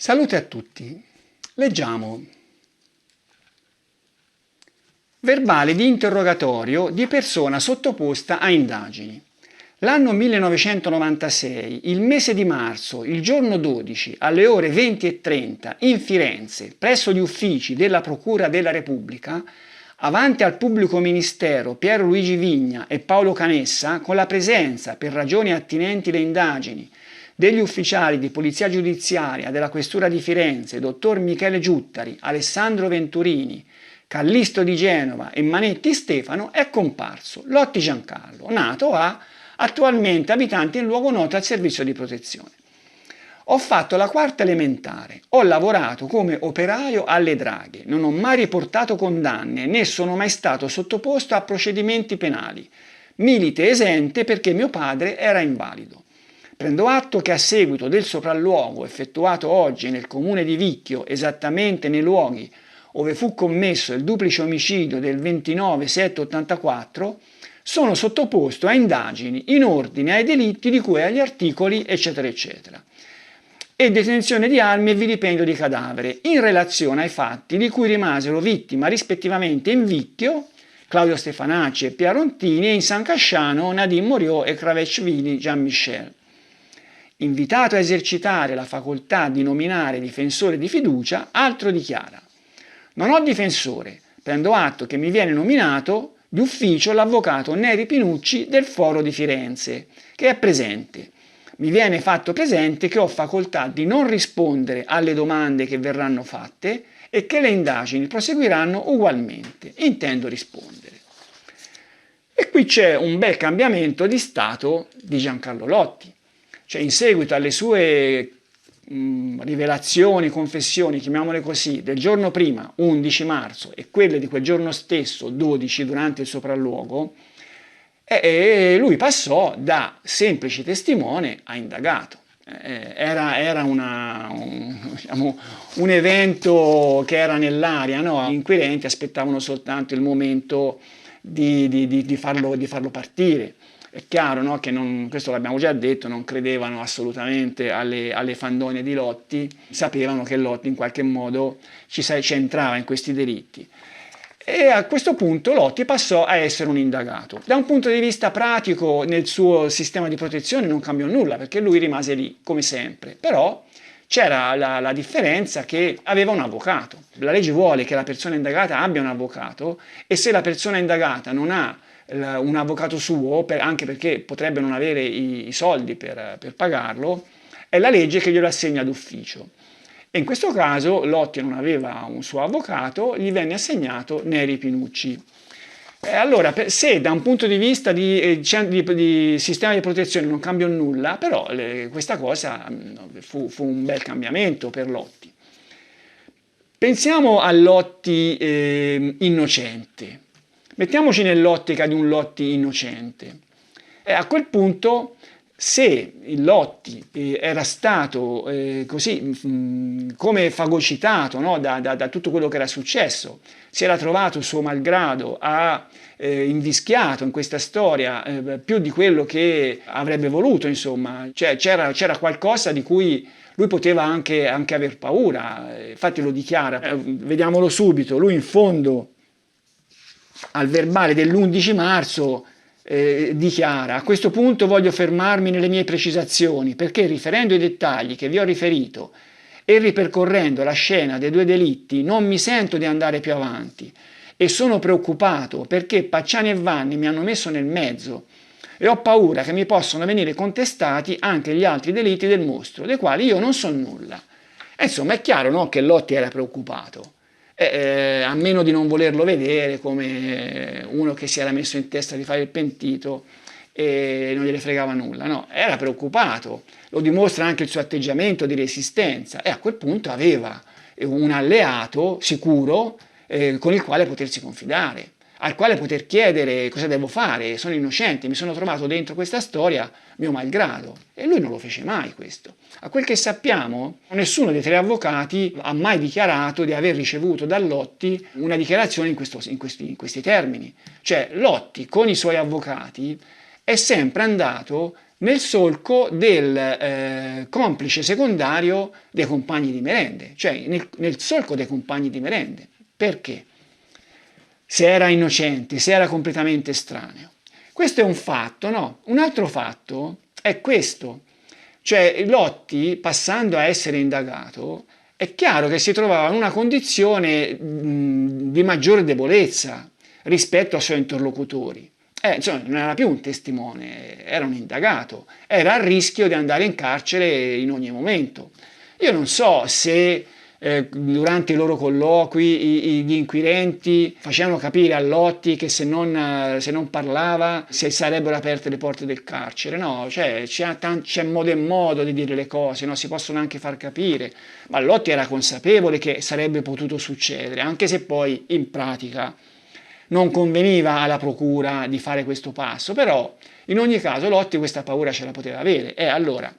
Salute a tutti. Leggiamo. Verbale di interrogatorio di persona sottoposta a indagini. L'anno 1996, il mese di marzo, il giorno 12, alle ore 20:30, in Firenze, presso gli uffici della Procura della Repubblica, avanti al pubblico ministero Piero Luigi Vigna e Paolo Canessa, con la presenza, per ragioni attinenti le indagini, degli ufficiali di Polizia Giudiziaria della Questura di Firenze, dottor Michele Giuttari, Alessandro Venturini, Callisto di Genova e Manetti Stefano, è comparso Lotti Giancarlo, nato a, attualmente abitante in luogo noto al servizio di protezione. Ho fatto la quarta elementare, ho lavorato come operaio alle draghe, non ho mai riportato condanne né sono mai stato sottoposto a procedimenti penali. Milite esente perché mio padre era invalido. Prendo atto che a seguito del sopralluogo effettuato oggi nel comune di Vicchio, esattamente nei luoghi ove fu commesso il duplice omicidio del 29/7/84, sono sottoposto a indagini in ordine ai delitti di cui agli articoli eccetera eccetera e detenzione di armi e vilipendio di cadavere in relazione ai fatti di cui rimasero vittima rispettivamente in Vicchio Claudio Stefanacci e Piarontini e in San Casciano Nadine Moriot e Cravecchvili Jean-Michel. Invitato a esercitare la facoltà di nominare difensore di fiducia, altro dichiara: non ho difensore, prendo atto che mi viene nominato di ufficio l'avvocato Neri Pinucci del Foro di Firenze, che è presente. Mi viene fatto presente che ho facoltà di non rispondere alle domande che verranno fatte e che le indagini proseguiranno ugualmente. Intendo rispondere. E qui c'è un bel cambiamento di stato di Giancarlo Lotti. Cioè, in seguito alle sue rivelazioni, confessioni, chiamiamole così, del giorno prima, 11 marzo, e quelle di quel giorno stesso, 12, durante il sopralluogo, lui passò da semplice testimone a indagato. Era un evento che era nell'aria, no? Gli inquirenti aspettavano soltanto il momento di farlo partire. È chiaro, no, che questo l'abbiamo già detto, non credevano assolutamente alle fandonie di Lotti, sapevano che Lotti in qualche modo ci entrava in questi delitti. E a questo punto Lotti passò a essere un indagato. Da un punto di vista pratico, nel suo sistema di protezione non cambiò nulla, perché lui rimase lì, come sempre. Però c'era la differenza che aveva un avvocato. La legge vuole che la persona indagata abbia un avvocato e se la persona indagata non ha un avvocato suo, anche perché potrebbe non avere i soldi per pagarlo, è la legge che glielo assegna d'ufficio. E in questo caso Lotti non aveva un suo avvocato, gli venne assegnato Neri Pinucci. Allora, se da un punto di vista di sistema di protezione non cambiò nulla, però questa cosa fu un bel cambiamento per Lotti. Pensiamo a Lotti innocente. Mettiamoci nell'ottica di un Lotti innocente. A quel punto, se il Lotti era stato così come fagocitato, no, da tutto quello che era successo, si era trovato suo malgrado, invischiato in questa storia più di quello che avrebbe voluto, insomma, cioè, c'era qualcosa di cui lui poteva anche aver paura, infatti lo dichiara, vediamolo subito, lui in fondo al verbale dell'11 marzo dichiara: a questo punto voglio fermarmi nelle mie precisazioni perché riferendo i dettagli che vi ho riferito e ripercorrendo la scena dei due delitti non mi sento di andare più avanti e sono preoccupato perché Pacciani e Vanni mi hanno messo nel mezzo e ho paura che mi possano venire contestati anche gli altri delitti del mostro, dei quali io non so nulla. E insomma è chiaro, no, che Lotti era preoccupato. A meno di non volerlo vedere come uno che si era messo in testa di fare il pentito e non gliene fregava nulla, no, era preoccupato, lo dimostra anche il suo atteggiamento di resistenza e a quel punto aveva un alleato sicuro con il quale potersi confidare, al quale poter chiedere cosa devo fare, sono innocente, mi sono trovato dentro questa storia mio malgrado. E lui non lo fece mai questo. A quel che sappiamo, nessuno dei tre avvocati ha mai dichiarato di aver ricevuto da Lotti una dichiarazione in questi termini. Cioè Lotti con i suoi avvocati è sempre andato nel solco del complice secondario dei compagni di merende, cioè nel solco dei compagni di merende. Perché? Se era innocente, se era completamente estraneo. Questo è un fatto, no? Un altro fatto è questo, cioè Lotti, passando a essere indagato, è chiaro che si trovava in una condizione di maggiore debolezza rispetto ai suoi interlocutori. Insomma, non era più un testimone, era un indagato, era a rischio di andare in carcere in ogni momento. Io non so se durante i loro colloqui gli inquirenti facevano capire a Lotti che se non parlava si sarebbero aperte le porte del carcere. No, cioè, c'è modo e modo di dire le cose, no? Si possono anche far capire, ma Lotti era consapevole che sarebbe potuto succedere, anche se poi in pratica non conveniva alla procura di fare questo passo, però in ogni caso Lotti questa paura ce la poteva avere. E allora,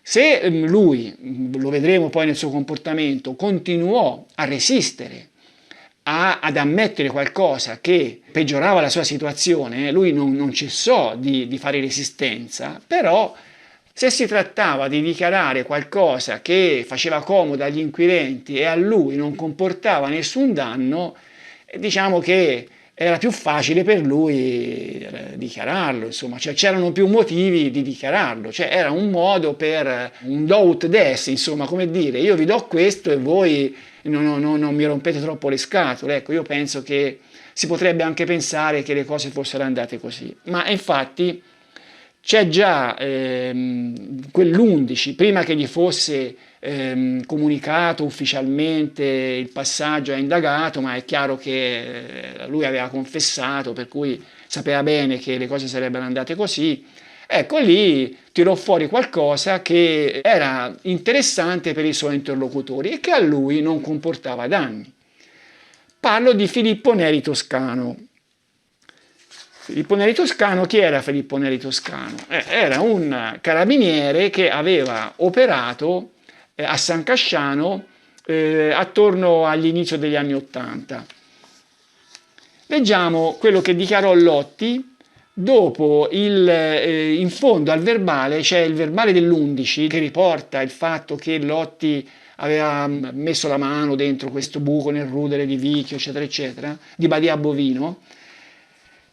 se lui, lo vedremo poi nel suo comportamento, continuò a resistere, ad ammettere qualcosa che peggiorava la sua situazione, lui non cessò di fare resistenza, però se si trattava di dichiarare qualcosa che faceva comodo agli inquirenti e a lui non comportava nessun danno, diciamo che era più facile per lui dichiararlo, insomma, cioè c'erano più motivi di dichiararlo, cioè era un modo per un do ut des, insomma, come dire, io vi do questo e voi non mi rompete troppo le scatole. Ecco, io penso che si potrebbe anche pensare che le cose fossero andate così, ma infatti c'è già quell'11, prima che gli fosse comunicato ufficialmente il passaggio a indagato, ma è chiaro che lui aveva confessato, per cui sapeva bene che le cose sarebbero andate così. Ecco, lì tirò fuori qualcosa che era interessante per i suoi interlocutori e che a lui non comportava danni. Parlo di Filippo Neri Toscano. Filippo Neri Toscano, chi era Filippo Neri Toscano? Era un carabiniere che aveva operato a San Casciano attorno all'inizio degli anni '80. Leggiamo quello che dichiarò Lotti dopo in fondo al verbale, c'è il verbale dell'11 che riporta il fatto che Lotti aveva messo la mano dentro questo buco nel rudere di Vicchio, eccetera, eccetera, di Badia Bovino.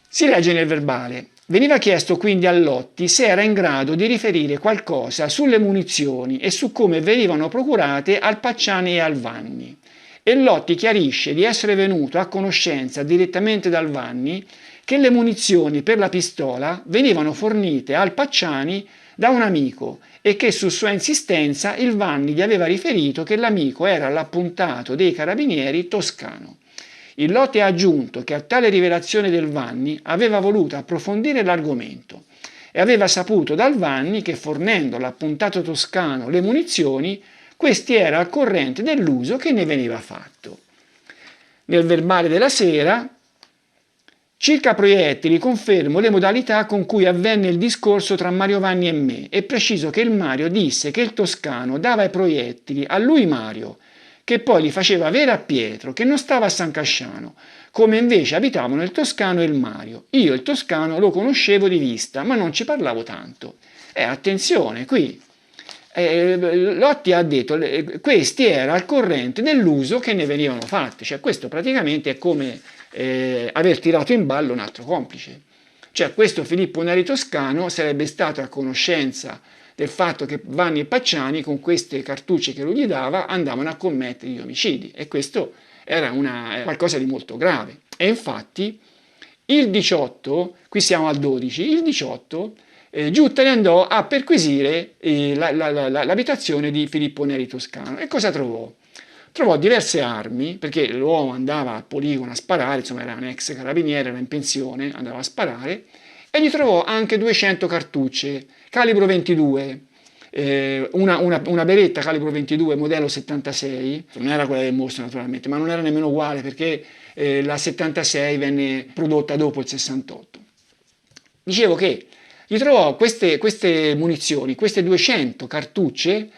Si legge nel verbale: veniva chiesto quindi a Lotti se era in grado di riferire qualcosa sulle munizioni e su come venivano procurate al Pacciani e al Vanni. E Lotti chiarisce di essere venuto a conoscenza direttamente dal Vanni che le munizioni per la pistola venivano fornite al Pacciani da un amico e che su sua insistenza il Vanni gli aveva riferito che l'amico era l'appuntato dei carabinieri Toscano. Il Lotti ha aggiunto che a tale rivelazione del Vanni aveva voluto approfondire l'argomento e aveva saputo dal Vanni che fornendo all'appuntato toscano le munizioni, questi era al corrente dell'uso che ne veniva fatto. Nel verbale della sera, circa proiettili confermo le modalità con cui avvenne il discorso tra Mario Vanni e me e preciso che il Mario disse che il toscano dava i proiettili a lui Mario, che poi li faceva avere a Pietro, che non stava a San Casciano, come invece abitavano il Toscano e il Mario. Io il Toscano lo conoscevo di vista, ma non ci parlavo tanto. Attenzione, qui Lotti ha detto questi era al corrente dell'uso che ne venivano fatti, cioè questo praticamente è come aver tirato in ballo un altro complice. Cioè questo Filippo Neri Toscano sarebbe stato a conoscenza del fatto che Vanni e Pacciani con queste cartucce che lui gli dava andavano a commettere gli omicidi e questo era qualcosa di molto grave. E infatti il 18, qui siamo al 12, il 18 Giuttari andò a perquisire l'abitazione di Filippo Neri Toscano e cosa trovò? Trovò diverse armi, perché l'uomo andava al poligono a sparare, insomma era un ex carabiniere, era in pensione, andava a sparare, e gli trovò anche 200 cartucce, calibro 22, una beretta calibro 22 modello 76, non era quella del mostro naturalmente, ma non era nemmeno uguale perché la 76 venne prodotta dopo il 68. Dicevo che gli trovò queste munizioni, queste 200 cartucce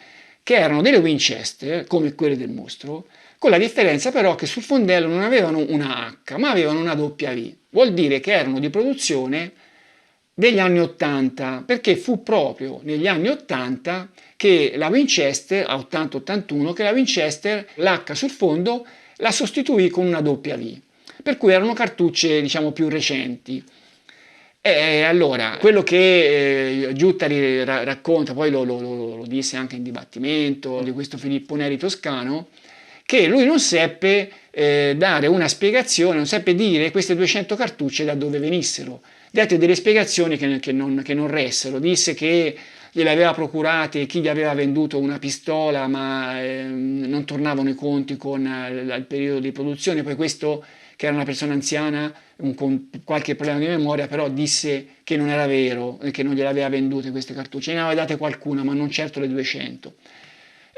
che erano delle Winchester, come quelle del mostro, con la differenza però che sul fondello non avevano una H, ma avevano una W. Vuol dire che erano di produzione degli anni 80, perché fu proprio negli anni 80 che la Winchester, a 80-81, che la Winchester, l'H sul fondo, la sostituì con una W, per cui erano cartucce, diciamo, più recenti. E allora, quello che Giuttari racconta, poi lo disse anche in dibattimento, di questo Filippo Neri toscano, che lui non seppe dare una spiegazione, non seppe dire queste 200 cartucce da dove venissero. Dette delle spiegazioni che non ressero. Disse che gliele aveva procurate chi gli aveva venduto una pistola, ma non tornavano i conti con il periodo di produzione. Poi questo, che era una persona anziana, con qualche problema di memoria, però disse che non era vero, che non gliele aveva vendute queste cartucce. Ne aveva date qualcuna, ma non certo le 200.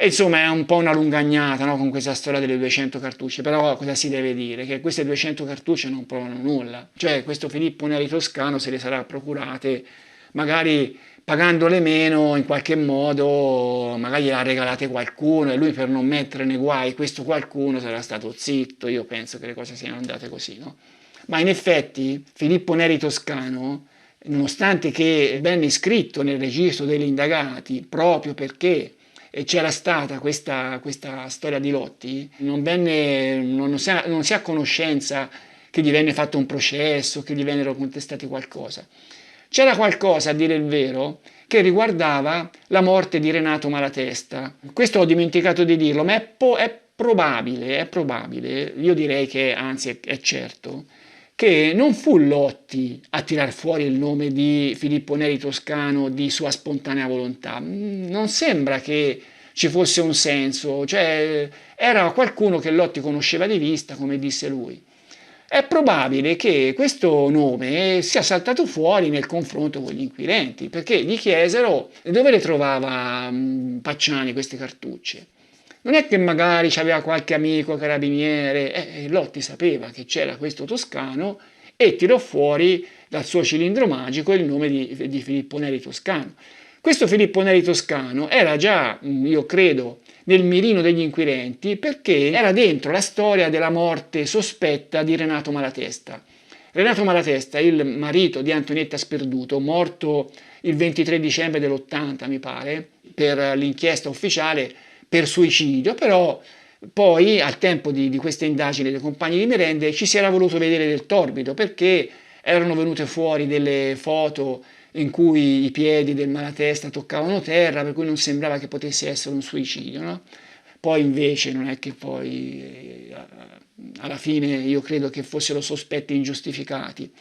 E insomma è un po' una lungagnata, no, con questa storia delle 200 cartucce, però cosa si deve dire? Che queste 200 cartucce non provano nulla, cioè questo Filippo Neri toscano se le sarà procurate, magari pagandole meno in qualche modo, magari le ha regalate qualcuno e lui per non mettere nei guai questo qualcuno sarà stato zitto. Io penso che le cose siano andate così, no? Ma in effetti Filippo Neri toscano, nonostante che venne iscritto nel registro degli indagati proprio perché c'era stata questa storia di Lotti, non si ha a conoscenza che gli venne fatto un processo, che gli vennero contestati qualcosa. C'era qualcosa, a dire il vero, che riguardava la morte di Renato Malatesta. Questo ho dimenticato di dirlo, ma è probabile, io direi che anzi è certo, che non fu Lotti a tirar fuori il nome di Filippo Neri toscano di sua spontanea volontà. Non sembra che ci fosse un senso, cioè era qualcuno che Lotti conosceva di vista, come disse lui. È probabile che questo nome sia saltato fuori nel confronto con gli inquirenti, perché gli chiesero dove le trovava Pacciani queste cartucce. Non è che magari c'aveva qualche amico carabiniere, Lotti sapeva che c'era questo toscano e tirò fuori dal suo cilindro magico il nome di Filippo Neri toscano. Questo Filippo Neri toscano era già, io credo, nel mirino degli inquirenti perché era dentro la storia della morte sospetta di Renato Malatesta. Renato Malatesta, il marito di Antonietta Sperduto, morto il 23 dicembre dell'80, mi pare, per l'inchiesta ufficiale per suicidio, però poi al tempo di queste indagini dei compagni di merende ci si era voluto vedere del torbido perché erano venute fuori delle foto in cui i piedi del Malatesta toccavano terra, per cui non sembrava che potesse essere un suicidio, no? Poi invece non è che poi alla fine io credo che fossero sospetti ingiustificati.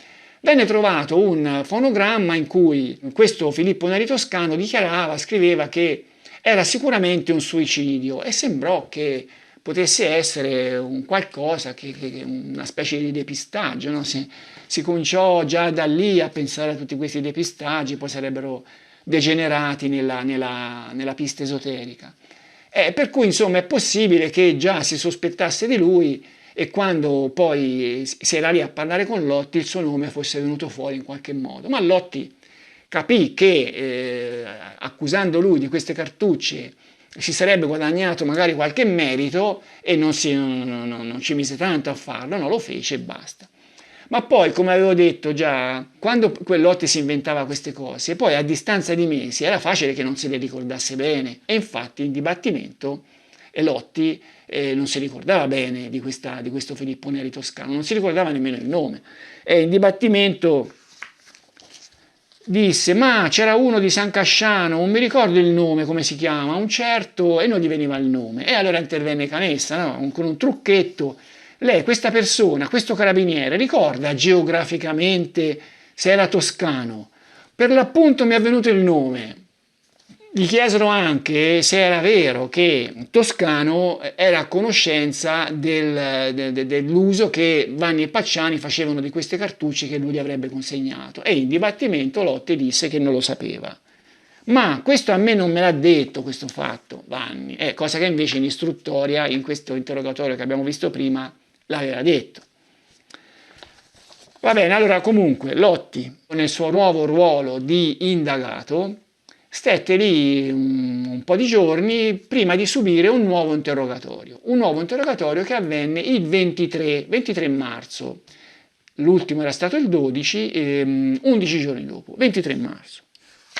Venne trovato un fonogramma in cui questo Filippo Neri toscano dichiarava, scriveva che era sicuramente un suicidio e sembrò che potesse essere un qualcosa, una specie di depistaggio, no? Si cominciò già da lì a pensare a tutti questi depistaggi, poi sarebbero degenerati nella pista esoterica. Per cui insomma è possibile che già si sospettasse di lui e quando poi si era lì a parlare con Lotti il suo nome fosse venuto fuori in qualche modo. Ma Lotti capì che accusando lui di queste cartucce si sarebbe guadagnato magari qualche merito e non ci mise tanto a farlo, non lo fece e basta. Ma poi, come avevo detto già, quando Lotti si inventava queste cose, poi a distanza di mesi era facile che non se le ricordasse bene. E infatti in dibattimento Lotti non si ricordava bene di questo Filippo Neri toscano, non si ricordava nemmeno il nome. E in dibattimento disse, ma c'era uno di San Casciano, non mi ricordo il nome, come si chiama, un certo, e non gli veniva il nome. E allora intervenne Canessa, no? Con un trucchetto. Lei, questa persona, questo carabiniere, ricorda geograficamente se era toscano? Per l'appunto mi è venuto il nome. Gli chiesero anche se era vero che Toscano era a conoscenza dell'uso che Vanni e Pacciani facevano di queste cartucce che lui gli avrebbe consegnato. E in dibattimento Lotti disse che non lo sapeva. Ma questo a me non me l'ha detto questo fatto, Vanni, cosa che invece in istruttoria, in questo interrogatorio che abbiamo visto prima, l'aveva detto. Va bene, allora comunque Lotti, nel suo nuovo ruolo di indagato, stette lì un po' di giorni prima di subire un nuovo interrogatorio che avvenne il 23 marzo. l'ultimo era stato il 12, 11 giorni dopo, 23 marzo.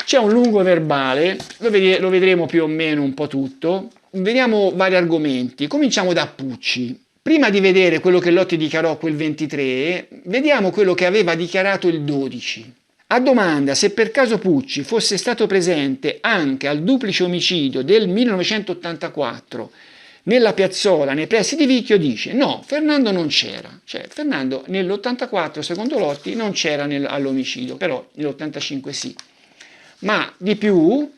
C'è un lungo verbale, lo vedremo più o meno un po' tutto. Vediamo vari argomenti. Cominciamo da Pucci. Prima di vedere quello che Lotti dichiarò quel 23, vediamo quello che aveva dichiarato il 12. A domanda se per caso Pucci fosse stato presente anche al duplice omicidio del 1984 nella piazzola nei pressi di Vicchio, dice no, Fernando non c'era. Cioè Fernando nell'84 secondo Lotti non c'era all'omicidio, però nell'85 sì. Ma di più,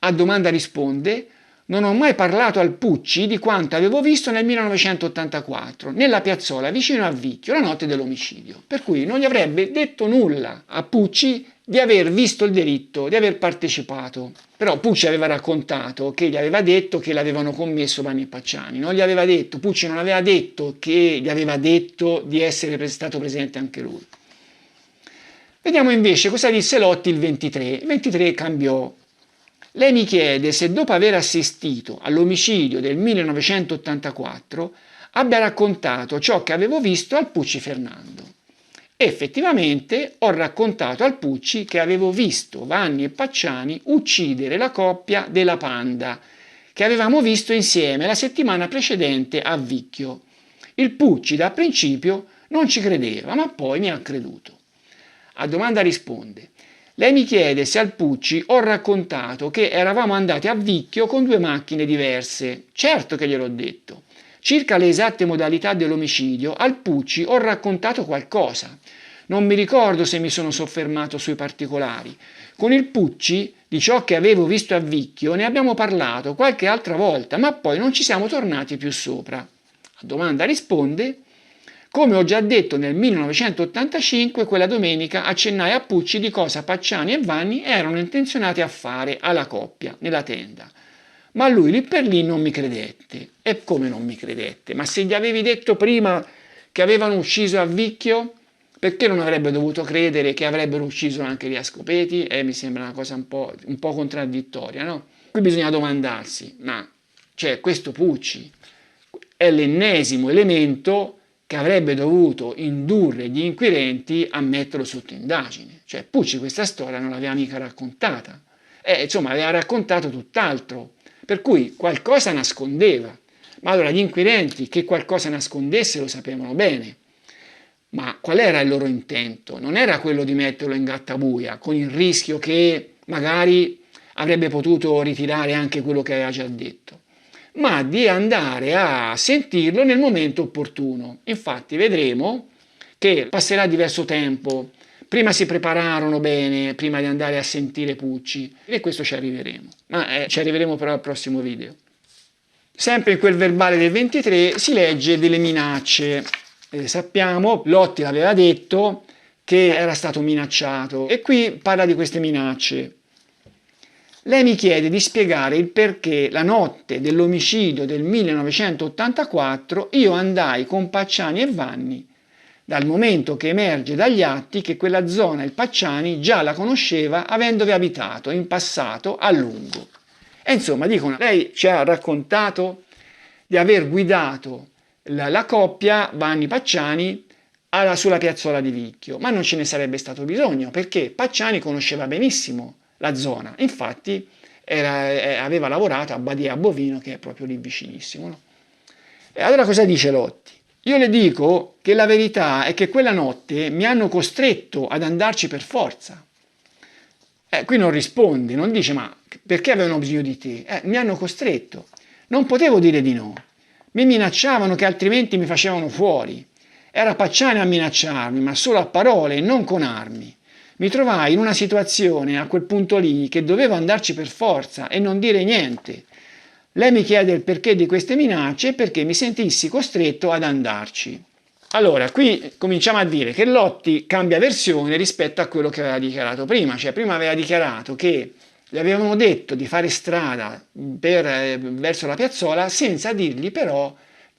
a domanda risponde, non ho mai parlato al Pucci di quanto avevo visto nel 1984, nella piazzola vicino a Vicchio, la notte dell'omicidio. Per cui non gli avrebbe detto nulla a Pucci di aver visto il delitto, di aver partecipato. Però Pucci aveva raccontato che gli aveva detto che l'avevano commesso Vanni e Pacciani. Non gli aveva detto, Pucci non aveva detto che gli aveva detto di essere stato presente anche lui. Vediamo invece cosa disse Lotti il 23. Il 23 cambiò. Lei mi chiede se dopo aver assistito all'omicidio del 1984 abbia raccontato ciò che avevo visto al Pucci Fernando. Effettivamente ho raccontato al Pucci che avevo visto Vanni e Pacciani uccidere la coppia della Panda, che avevamo visto insieme la settimana precedente a Vicchio. Il Pucci da principio non ci credeva, ma poi mi ha creduto. A domanda risponde. Lei mi chiede se al Pucci ho raccontato che eravamo andati a Vicchio con 2 macchine diverse. Certo che gliel'ho detto. Circa le esatte modalità dell'omicidio, al Pucci ho raccontato qualcosa. Non mi ricordo se mi sono soffermato sui particolari. Con il Pucci, di ciò che avevo visto a Vicchio, ne abbiamo parlato qualche altra volta, ma poi non ci siamo tornati più sopra. A domanda risponde. Come ho già detto nel 1985, quella domenica accennai a Pucci di cosa Pacciani e Vanni erano intenzionati a fare alla coppia nella tenda. Ma lui lì per lì non mi credette. E come non mi credette? Ma se gli avevi detto prima che avevano ucciso a Vicchio, perché non avrebbe dovuto credere che avrebbero ucciso anche lì a Scopeti? Mi sembra una cosa un po' contraddittoria, no? Qui bisogna domandarsi, ma cioè, questo Pucci è l'ennesimo elemento che avrebbe dovuto indurre gli inquirenti a metterlo sotto indagine. Cioè Pucci questa storia non l'aveva mica raccontata. Insomma, aveva raccontato tutt'altro. Per cui qualcosa nascondeva. Ma allora gli inquirenti che qualcosa nascondesse lo sapevano bene. Ma qual era il loro intento? Non era quello di metterlo in gattabuia, con il rischio che magari avrebbe potuto ritirare anche quello che aveva già detto, ma di andare a sentirlo nel momento opportuno. Infatti vedremo che passerà diverso tempo, prima si prepararono bene, prima di andare a sentire Pucci, e questo ci arriveremo, ma ci arriveremo però al prossimo video. Sempre in quel verbale del 23 si legge delle minacce. Sappiamo, Lotti l'aveva detto, che era stato minacciato, e qui parla di queste minacce. Lei mi chiede di spiegare il perché la notte dell'omicidio del 1984 io andai con Pacciani e Vanni, dal momento che emerge dagli atti che quella zona il Pacciani già la conosceva avendovi abitato in passato a lungo. E insomma, dicono, lei ci ha raccontato di aver guidato la coppia Vanni-Pacciani sulla piazzola di Vicchio, ma non ce ne sarebbe stato bisogno perché Pacciani conosceva benissimo la zona, infatti aveva lavorato a Badia Bovino, che è proprio lì vicinissimo, no? E allora cosa dice Lotti? Io le dico che la verità è che quella notte mi hanno costretto ad andarci per forza. Qui non risponde, non dice ma perché avevano bisogno di te? Mi hanno costretto, non potevo dire di no, mi minacciavano che altrimenti mi facevano fuori. Era Pacciani a minacciarmi, ma solo a parole e non con armi. Mi trovai in una situazione a quel punto lì che dovevo andarci per forza e non dire niente. Lei mi chiede il perché di queste minacce e perché mi sentissi costretto ad andarci. Allora, qui cominciamo a dire che Lotti cambia versione rispetto a quello che aveva dichiarato prima. Cioè, prima aveva dichiarato che gli avevano detto di fare strada verso la piazzola senza dirgli però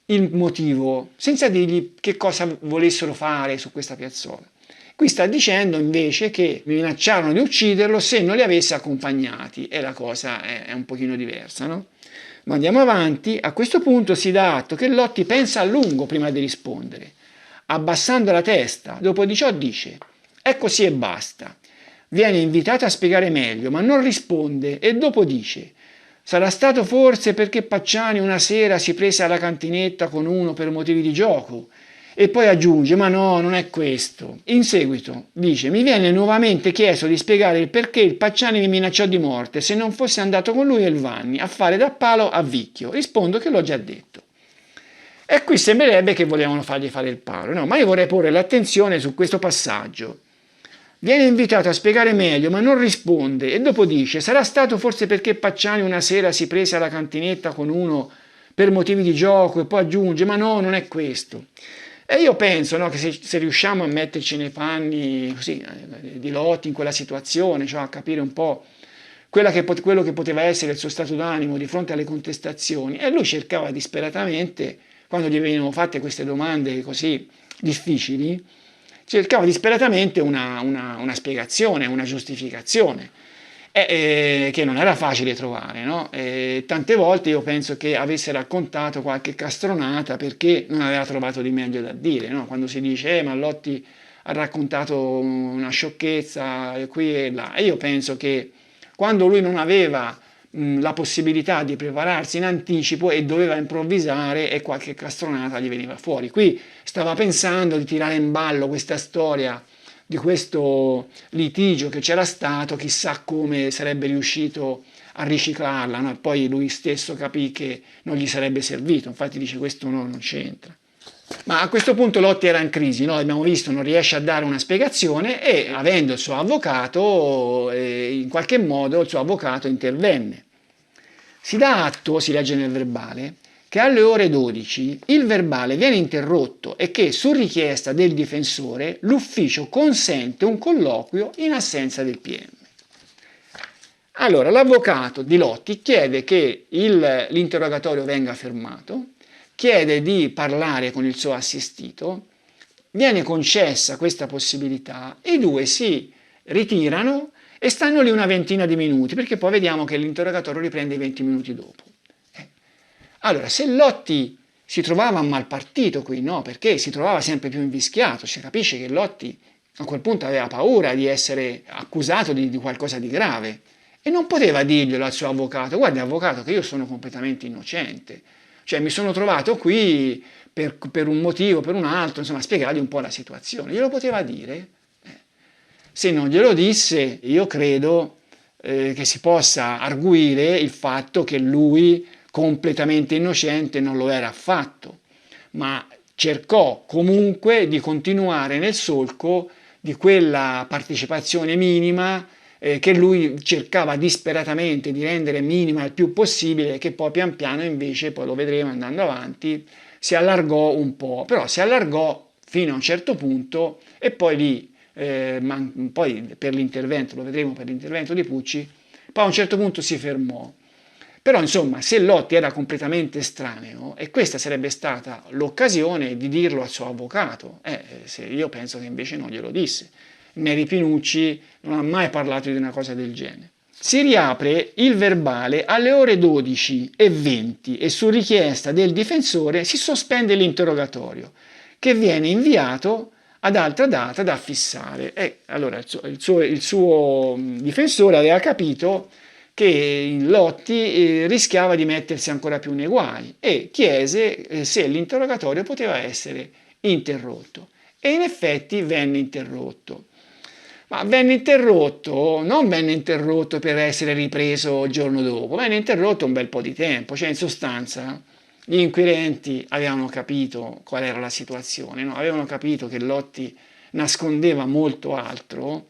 il motivo, senza dirgli che cosa volessero fare su questa piazzola. Qui sta dicendo invece che mi minacciarono di ucciderlo se non li avessi accompagnati e la cosa è un pochino diversa, no? Ma andiamo avanti. A questo punto si dà atto che Lotti pensa a lungo prima di rispondere. abbassando la testa. Dopo di ciò dice: è così e basta. Viene invitato a spiegare meglio, ma non risponde e dopo dice: sarà stato forse perché Pacciani una sera si prese alla cantinetta con uno per motivi di gioco. E poi aggiunge: ma no, non è questo. In seguito dice: mi viene nuovamente chiesto di spiegare il perché il Pacciani mi minacciò di morte se non fosse andato con lui e il Vanni a fare da palo a Vicchio. Rispondo che l'ho già detto. E qui sembrerebbe che volevano fargli fare il palo, no? Ma io vorrei porre l'attenzione su questo passaggio. Viene invitato a spiegare meglio, ma non risponde e dopo dice: sarà stato forse perché Pacciani una sera si prese alla cantinetta con uno per motivi di gioco e poi aggiunge: ma no, non è questo. E io penso, no, che se riusciamo a metterci nei panni così, di Lotti in quella situazione, cioè a capire un po' quello che poteva essere il suo stato d'animo di fronte alle contestazioni, e lui cercava disperatamente, quando gli venivano fatte queste domande così difficili, cercava disperatamente una spiegazione, una giustificazione, che non era facile trovare, no? Tante volte io penso che avesse raccontato qualche castronata perché non aveva trovato di meglio da dire, no? Quando si dice ma Lotti ha raccontato una sciocchezza qui e là, e io penso che quando lui non aveva la possibilità di prepararsi in anticipo e doveva improvvisare e qualche castronata gli veniva fuori. Qui stava pensando di tirare in ballo questa storia di questo litigio che c'era stato, chissà come sarebbe riuscito a riciclarla, no? E poi lui stesso capì che non gli sarebbe servito, infatti dice questo no, non c'entra. Ma a questo punto Lotti era in crisi, no? Abbiamo visto, non riesce a dare una spiegazione e avendo il suo avvocato, in qualche modo il suo avvocato intervenne. Si dà atto, si legge nel verbale, che alle ore 12 il verbale viene interrotto e che su richiesta del difensore l'ufficio consente un colloquio in assenza del PM. Allora l'avvocato di Lotti chiede che l'interrogatorio venga fermato, chiede di parlare con il suo assistito, viene concessa questa possibilità, i due si ritirano e stanno lì una ventina di minuti, perché poi vediamo che l'interrogatorio riprende 20 minuti dopo. Allora, se Lotti si trovava mal partito qui, no? Perché si trovava sempre più invischiato, si capisce che Lotti a quel punto aveva paura di essere accusato di qualcosa di grave e non poteva dirglielo al suo avvocato: guarda avvocato che io sono completamente innocente, cioè mi sono trovato qui per un motivo, per un altro, insomma spiegargli un po' la situazione. Glielo poteva dire? Se non glielo disse, io credo che si possa arguire il fatto che lui completamente innocente non lo era affatto, ma cercò comunque di continuare nel solco di quella partecipazione minima che lui cercava disperatamente di rendere minima il più possibile, che poi pian piano invece, poi lo vedremo andando avanti, si allargò un po', però si allargò fino a un certo punto e poi lì, poi per l'intervento, lo vedremo per l'intervento di Pucci, poi a un certo punto si fermò. Però insomma, se Lotti era completamente estraneo, e questa sarebbe stata l'occasione di dirlo al suo avvocato, io penso che invece non glielo disse. Neri Pinucci non ha mai parlato di una cosa del genere. Si riapre il verbale alle ore 12:20 e su richiesta del difensore si sospende l'interrogatorio, che viene inviato ad altra data da fissare. E allora il suo difensore aveva capito che Lotti rischiava di mettersi ancora più nei guai e chiese se l'interrogatorio poteva essere interrotto. E in effetti venne interrotto. Ma venne interrotto, non venne interrotto per essere ripreso il giorno dopo, venne interrotto un bel po' di tempo, cioè in sostanza gli inquirenti avevano capito qual era la situazione, no? Avevano capito che Lotti nascondeva molto altro,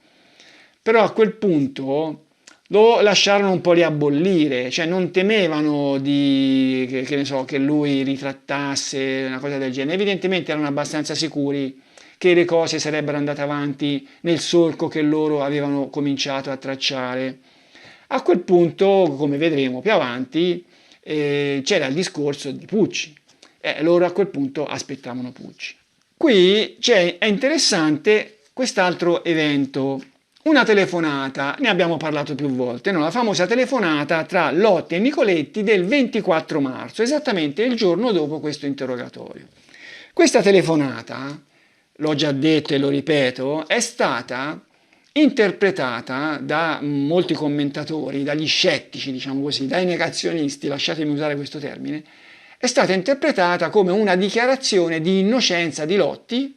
però a quel punto lo lasciarono un po' lì a bollire, cioè non temevano che lui ritrattasse una cosa del genere, evidentemente erano abbastanza sicuri che le cose sarebbero andate avanti nel solco che loro avevano cominciato a tracciare. A quel punto, come vedremo più avanti, c'era il discorso di Pucci e loro a quel punto aspettavano Pucci. Qui è interessante quest'altro evento, una telefonata, ne abbiamo parlato più volte, no? La famosa telefonata tra Lotti e Nicoletti del 24 marzo, esattamente il giorno dopo questo interrogatorio. Questa telefonata l'ho già detto e lo ripeto, è stata interpretata da molti commentatori, dagli scettici, diciamo così, dai negazionisti, lasciatemi usare questo termine, è stata interpretata come una dichiarazione di innocenza di Lotti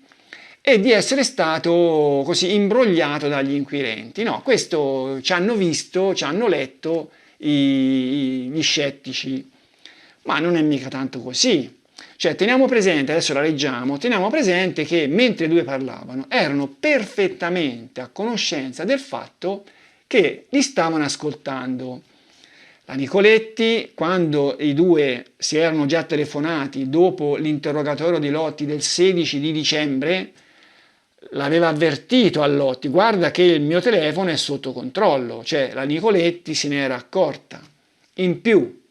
e di essere stato così imbrogliato dagli inquirenti. No, questo ci hanno visto, ci hanno letto gli scettici, ma non è mica tanto così. Cioè, teniamo presente, adesso la leggiamo, teniamo presente che mentre i due parlavano erano perfettamente a conoscenza del fatto che li stavano ascoltando. La Nicoletti, quando i due si erano già telefonati dopo l'interrogatorio di Lotti del 16 di dicembre, l'aveva avvertito a Lotti, guarda che il mio telefono è sotto controllo, cioè la Nicoletti se ne era accorta. In più,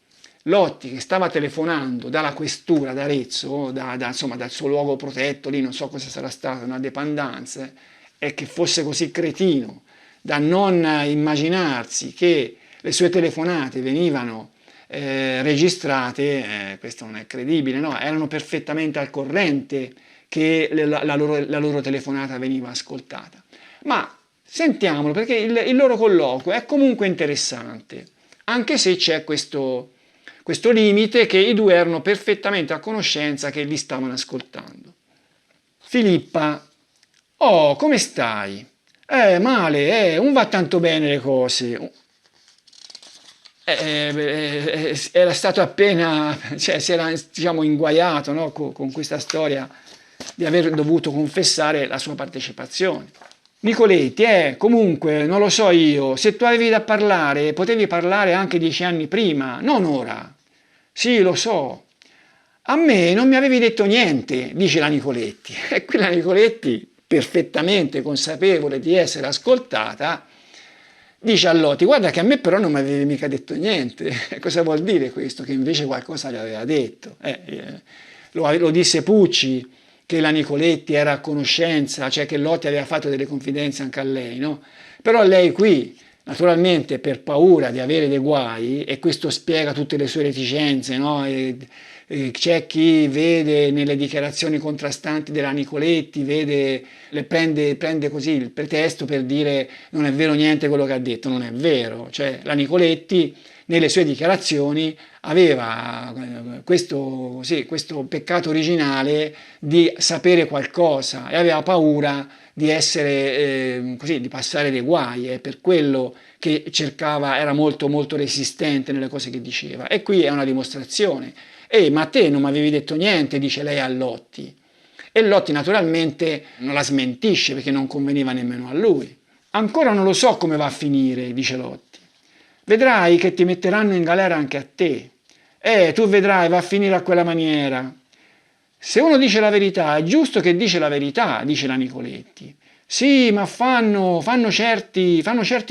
Lotti, che stava telefonando dalla questura d'Arezzo, insomma, dal suo luogo protetto, lì non so cosa sarà stata, una dependenza, e che fosse così cretino da non immaginarsi che le sue telefonate venivano registrate, questo non è credibile, no? Erano perfettamente al corrente che la loro telefonata veniva ascoltata. Ma sentiamolo, perché il loro colloquio è comunque interessante, anche se c'è questo limite che i due erano perfettamente a conoscenza che li stavano ascoltando. Filippa, oh, come stai? Male, non va tanto bene le cose. Era stato appena, cioè si era diciamo inguaiato, no, con questa storia di aver dovuto confessare la sua partecipazione. Nicoletti, comunque, non lo so io, se tu avevi da parlare, potevi parlare anche 10 anni prima, non ora. Sì, lo so. A me non mi avevi detto niente, dice la Nicoletti. E qui la Nicoletti, perfettamente consapevole di essere ascoltata, dice a Lotti, guarda che a me però non mi avevi mica detto niente. Cosa vuol dire questo? Che invece qualcosa gli aveva detto. Lo disse Pucci, che la Nicoletti era a conoscenza, cioè che Lotti aveva fatto delle confidenze anche a lei, no? Però lei qui, naturalmente per paura di avere dei guai, e questo spiega tutte le sue reticenze, no? C'è chi vede nelle dichiarazioni contrastanti della Nicoletti, prende così il pretesto per dire non è vero niente quello che ha detto, non è vero, cioè la Nicoletti nelle sue dichiarazioni aveva questo peccato originale di sapere qualcosa e aveva paura di essere di passare dei guai, è per quello che cercava, era molto molto resistente nelle cose che diceva. E qui è una dimostrazione. Ma a te non mi avevi detto niente, dice lei a Lotti. E Lotti naturalmente non la smentisce perché non conveniva nemmeno a lui. Ancora non lo so come va a finire, dice Lotti. Vedrai che ti metteranno in galera anche a te. Tu vedrai, va a finire a quella maniera. Se uno dice la verità, è giusto che dice la verità, dice la Nicoletti. Sì, ma fanno certi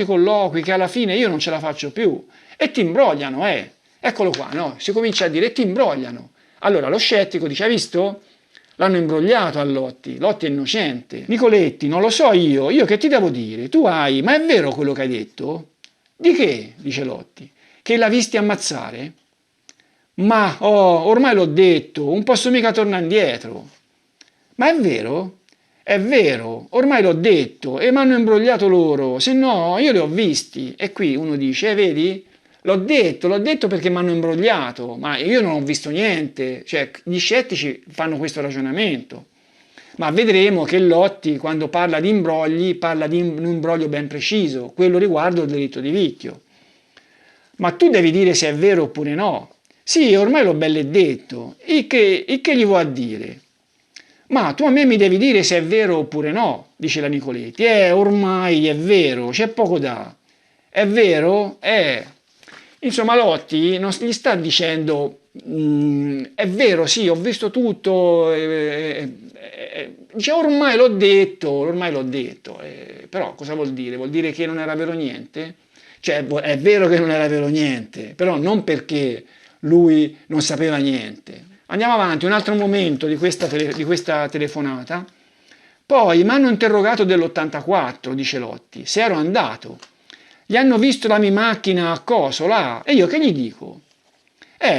colloqui che alla fine io non ce la faccio più. E ti imbrogliano, Eccolo qua, no? Si comincia a dire ti imbrogliano. Allora lo scettico dice, hai visto? L'hanno imbrogliato a Lotti, Lotti è innocente. Nicoletti, non lo so io che ti devo dire? Ma è vero quello che hai detto? Di che? Dice Lotti. Che l'ha visti ammazzare? Ma, ormai l'ho detto, non posso mica tornare indietro. Ma è vero? È vero, ormai l'ho detto e mi hanno imbrogliato loro, se no io li ho visti. E qui uno dice, vedi? L'ho detto perché mi hanno imbrogliato, ma io non ho visto niente. Cioè, gli scettici fanno questo ragionamento. Ma vedremo che Lotti, quando parla di imbrogli, parla di un imbroglio ben preciso, quello riguardo il delitto di Vicchio. Ma tu devi dire se è vero oppure no. Sì, ormai l'ho belle detto. E che gli vuoi a dire? Ma tu a me mi devi dire se è vero oppure no, dice la Nicoletti. Ormai è vero, c'è poco da. È vero? Insomma, Lotti non gli sta dicendo è vero, sì, ho visto tutto, dice ormai l'ho detto, però cosa vuol dire? Vuol dire che non era vero niente? Cioè è vero che non era vero niente, però non perché lui non sapeva niente. Andiamo avanti, un altro momento di questa telefonata. Poi mi hanno interrogato dell'84, dice Lotti, se ero andato. Gli hanno visto la mia macchina a coso là, e io che gli dico?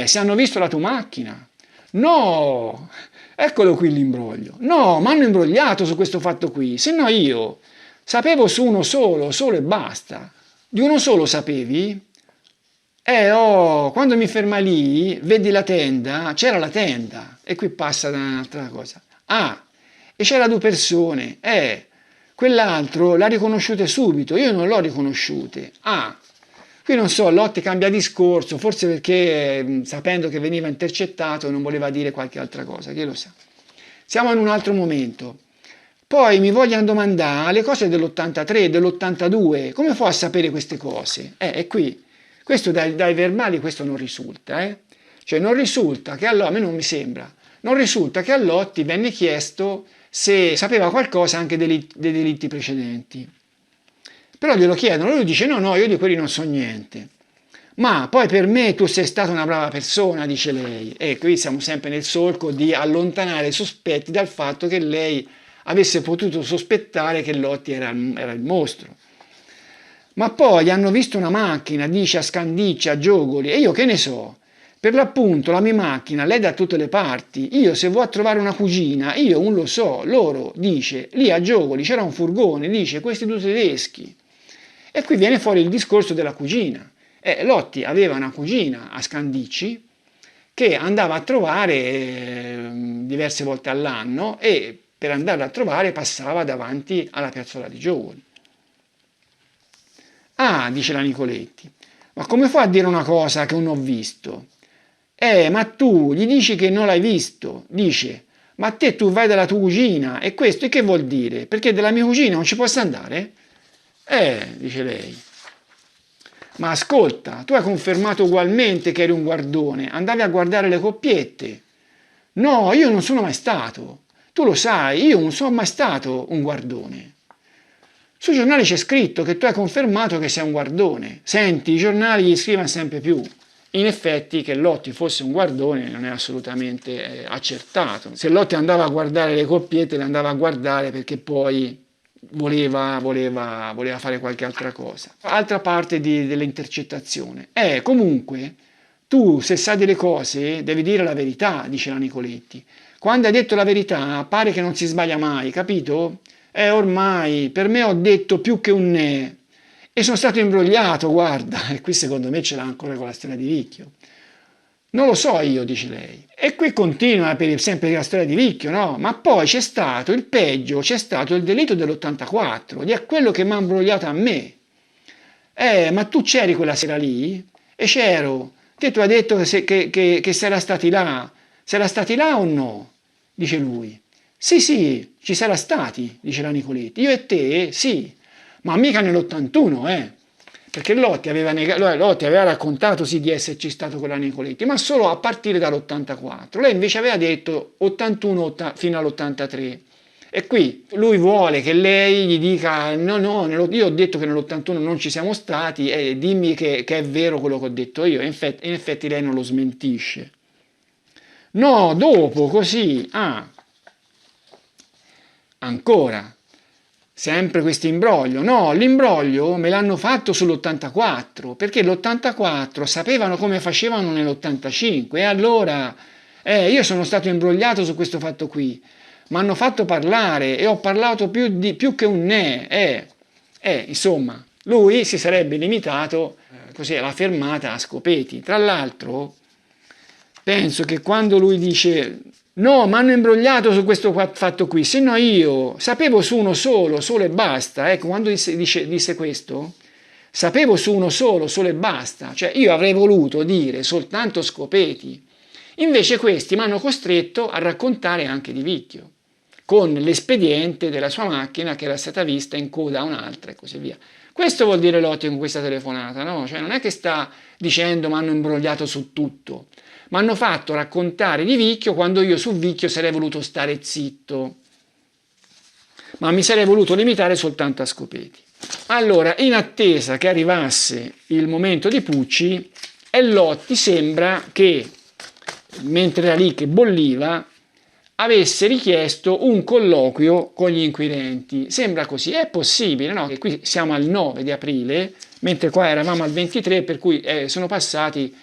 Se hanno visto la tua macchina. No, eccolo qui l'imbroglio. No, mi hanno imbrogliato su questo fatto qui, se no io sapevo su uno solo, solo e basta. Di uno solo sapevi? Oh, quando mi ferma lì, vedi la tenda, c'era la tenda, e qui passa da un'altra cosa. Ah, e c'era due persone, quell'altro l'ha riconosciute subito, io non l'ho riconosciute. Ah, qui non so, Lotti cambia discorso, forse perché sapendo che veniva intercettato non voleva dire qualche altra cosa, chi lo sa. Siamo in un altro momento. Poi mi vogliono domandare le cose dell'83, dell'82, come fa a sapere queste cose? È qui. Questo dai verbali questo non risulta, Cioè non risulta che a me non mi sembra, non risulta che a Lotti venne chiesto se sapeva qualcosa anche dei delitti precedenti. Però glielo chiedono, lui dice no, io di quelli non so niente. Ma poi per me tu sei stata una brava persona, dice lei. E qui siamo sempre nel solco di allontanare i sospetti dal fatto che lei avesse potuto sospettare che Lotti era il mostro. Ma poi hanno visto una macchina, dice a Scandicci, a Giogoli, e io che ne so? Per l'appunto la mia macchina lei da tutte le parti, io se vuoi trovare una cugina, io non lo so, loro, dice, lì a Giogoli c'era un furgone, dice, questi due tedeschi. E qui viene fuori il discorso della cugina. Lotti aveva una cugina a Scandicci che andava a trovare diverse volte all'anno e per andarla a trovare passava davanti alla piazzola di Giogoli. Ah, dice la Nicoletti, ma come fa a dire una cosa che non ho visto? Ma tu gli dici che non l'hai visto, dice, ma te tu vai dalla tua cugina e questo che vuol dire? Perché della mia cugina non ci posso andare? Dice lei. Ma ascolta, tu hai confermato ugualmente che eri un guardone, andavi a guardare le coppiette. No, io non sono mai stato. Tu lo sai, io non sono mai stato un guardone. Sui giornali c'è scritto che tu hai confermato che sei un guardone. Senti, i giornali gli scrivono sempre più. In effetti che Lotti fosse un guardone non è assolutamente accertato. Se Lotti andava a guardare le coppiette, le andava a guardare perché poi voleva fare qualche altra cosa. Altra parte dell'intercettazione. Comunque, tu se sai delle cose devi dire la verità, dice la Nicoletti. Quando hai detto la verità pare che non si sbaglia mai, capito? Ormai per me ho detto più che un ne e sono stato imbrogliato, guarda, e qui secondo me ce l'ha ancora con la storia di Vicchio. Non lo so io, dice lei. E qui continua sempre la storia di Vicchio, no? Ma poi c'è stato il peggio, c'è stato il delitto dell'84, di quello che mi ha imbrogliato a me. Ma tu c'eri quella sera lì? E c'ero. Te tu hai detto che sei stati là. Sei stati là o no? Dice lui. Sì, ci sarà stati, dice la Nicoletti. Io e te, sì, ma mica nell'81, Perché Lotti aveva raccontato sì di esserci stato con la Nicoletti, ma solo a partire dall'84. Lei invece aveva detto 81 fino all'83. E qui lui vuole che lei gli dica no, io ho detto che nell'81 non ci siamo stati e dimmi che è vero quello che ho detto io. In effetti lei non lo smentisce. No, dopo, così. Ancora, sempre questo imbroglio. No, l'imbroglio me l'hanno fatto sull'84, perché l'84 sapevano come facevano nell'85 e allora io sono stato imbrogliato su questo fatto qui. Mi hanno fatto parlare e ho parlato più che un ne. Insomma, lui si sarebbe limitato così alla fermata a scopeti. Tra l'altro, penso che quando lui dice no, mi hanno imbrogliato su questo fatto qui, se no io sapevo su uno solo e basta. Ecco, quando disse questo, sapevo su uno solo e basta. Cioè io avrei voluto dire soltanto scopeti. Invece questi mi hanno costretto a raccontare anche di Vicchio, con l'espediente della sua macchina che era stata vista in coda a un'altra e così via. Questo vuol dire Lotti con questa telefonata, no? Cioè non è che sta dicendo mi hanno imbrogliato su tutto. Mi hanno fatto raccontare di Vicchio quando io su Vicchio sarei voluto stare zitto, ma mi sarei voluto limitare soltanto a scopeti. Allora, in attesa che arrivasse il momento di Pucci, Lotti sembra che, mentre era lì che bolliva, avesse richiesto un colloquio con gli inquirenti. Sembra così, è possibile, no? Che qui siamo al 9 di aprile, mentre qua eravamo al 23, per cui sono passati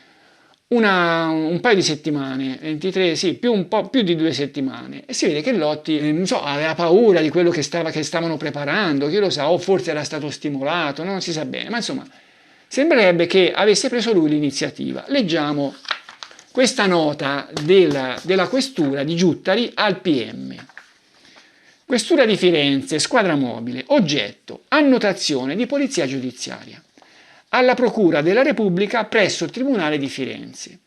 un paio di settimane, 23, sì, un po' più di 2 settimane, e si vede che Lotti, non so, aveva paura di quello che stavano preparando, chi lo sa, o forse era stato stimolato, non si sa bene, ma insomma, sembrerebbe che avesse preso lui l'iniziativa. Leggiamo questa nota della questura di Giuttari al PM. Questura di Firenze, squadra mobile, oggetto, annotazione di polizia giudiziaria. Alla Procura della Repubblica presso il Tribunale di Firenze.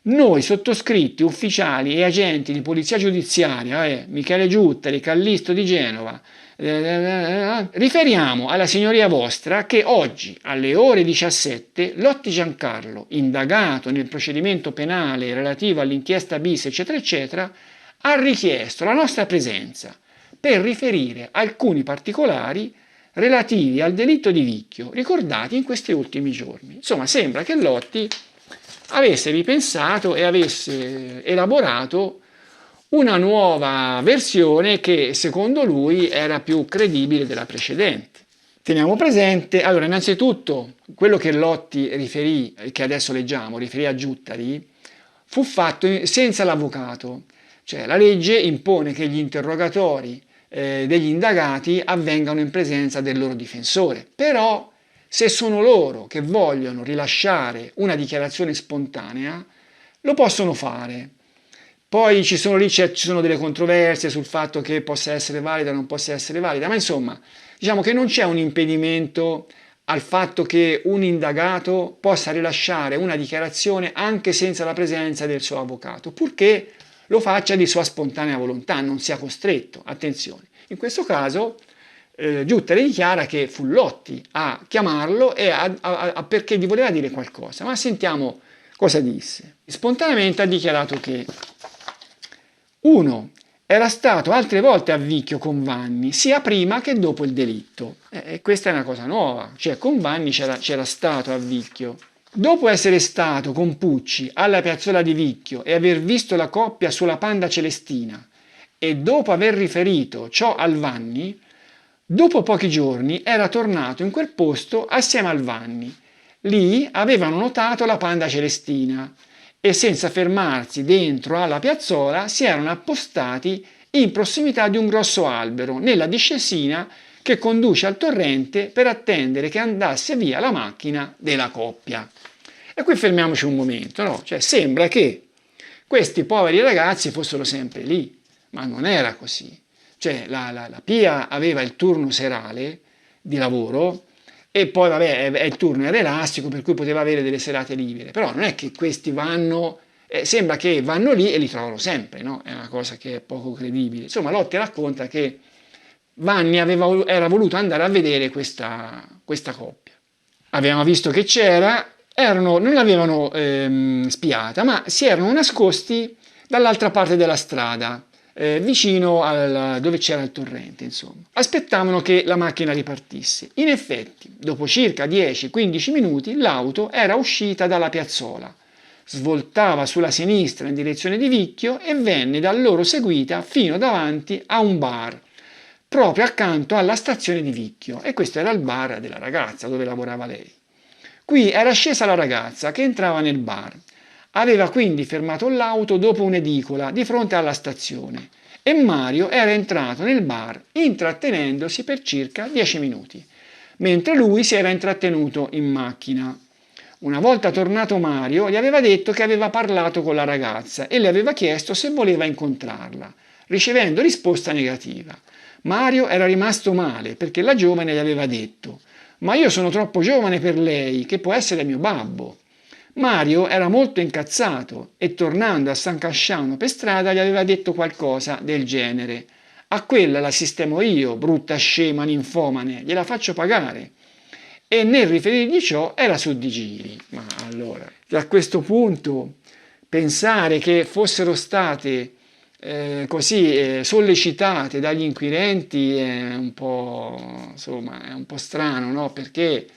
Noi sottoscritti, ufficiali e agenti di polizia giudiziaria, Michele Giuttari, Callisto di Genova, riferiamo alla signoria vostra che oggi alle ore 17 Lotti Giancarlo, indagato nel procedimento penale relativo all'inchiesta bis eccetera eccetera, ha richiesto la nostra presenza per riferire alcuni particolari relativi al delitto di Vicchio ricordati in questi ultimi giorni. Insomma, sembra che Lotti avesse ripensato e avesse elaborato una nuova versione che secondo lui era più credibile della precedente. Teniamo presente, allora, innanzitutto, quello che Lotti riferì, che adesso leggiamo, riferì a Giuttari, fu fatto senza l'avvocato. Cioè, la legge impone che gli interrogatori degli indagati avvengano in presenza del loro difensore. Però, se sono loro che vogliono rilasciare una dichiarazione spontanea, lo possono fare. Poi ci sono delle controversie sul fatto che possa essere valida o non possa essere valida, ma insomma, diciamo che non c'è un impedimento al fatto che un indagato possa rilasciare una dichiarazione anche senza la presenza del suo avvocato, purché lo faccia di sua spontanea volontà, non sia costretto. Attenzione, in questo caso Giuttari dichiara che fu Lotti a chiamarlo e perché gli voleva dire qualcosa, ma sentiamo cosa disse. Spontaneamente ha dichiarato che 1. Era stato altre volte a Vicchio con Vanni, sia prima che dopo il delitto. E questa è una cosa nuova, cioè con Vanni c'era stato a Vicchio. Dopo essere stato con Pucci alla piazzola di Vicchio e aver visto la coppia sulla Panda Celestina e dopo aver riferito ciò al Vanni, dopo pochi giorni era tornato in quel posto assieme al Vanni. Lì avevano notato la Panda Celestina e senza fermarsi dentro alla piazzola si erano appostati in prossimità di un grosso albero nella discesina che conduce al torrente per attendere che andasse via la macchina della coppia. E qui fermiamoci un momento, no? Cioè sembra che questi poveri ragazzi fossero sempre lì, ma non era così. Cioè la Pia aveva il turno serale di lavoro e poi vabbè il turno era elastico per cui poteva avere delle serate libere, però non è che questi vanno, sembra che vanno lì e li trovano sempre, no? È una cosa che è poco credibile. Insomma, Lotti racconta che Vanni era voluto andare a vedere questa coppia. Avevano visto che c'era, non l'avevano spiata, ma si erano nascosti dall'altra parte della strada, vicino dove c'era il torrente, insomma. Aspettavano che la macchina ripartisse. In effetti, dopo circa 10-15 minuti, l'auto era uscita dalla piazzola, svoltava sulla sinistra in direzione di Vicchio e venne da loro seguita fino davanti a un bar, proprio accanto alla stazione di Vicchio, e questo era il bar della ragazza dove lavorava lei. Qui era scesa la ragazza che entrava nel bar. Aveva quindi fermato l'auto dopo un'edicola di fronte alla stazione e Mario era entrato nel bar intrattenendosi per circa 10 minuti, mentre lui si era intrattenuto in macchina. Una volta tornato Mario gli aveva detto che aveva parlato con la ragazza e le aveva chiesto se voleva incontrarla, ricevendo risposta negativa. Mario era rimasto male perché la giovane gli aveva detto: «Ma io sono troppo giovane per lei, che può essere mio babbo». Mario era molto incazzato e tornando a San Casciano per strada gli aveva detto qualcosa del genere: «A quella la sistemo io, brutta scema ninfomane, gliela faccio pagare». E nel riferirgli ciò era su di giri. Ma allora, a questo punto pensare che fossero state così sollecitate dagli inquirenti è un po', insomma, è un po' strano, no? Perché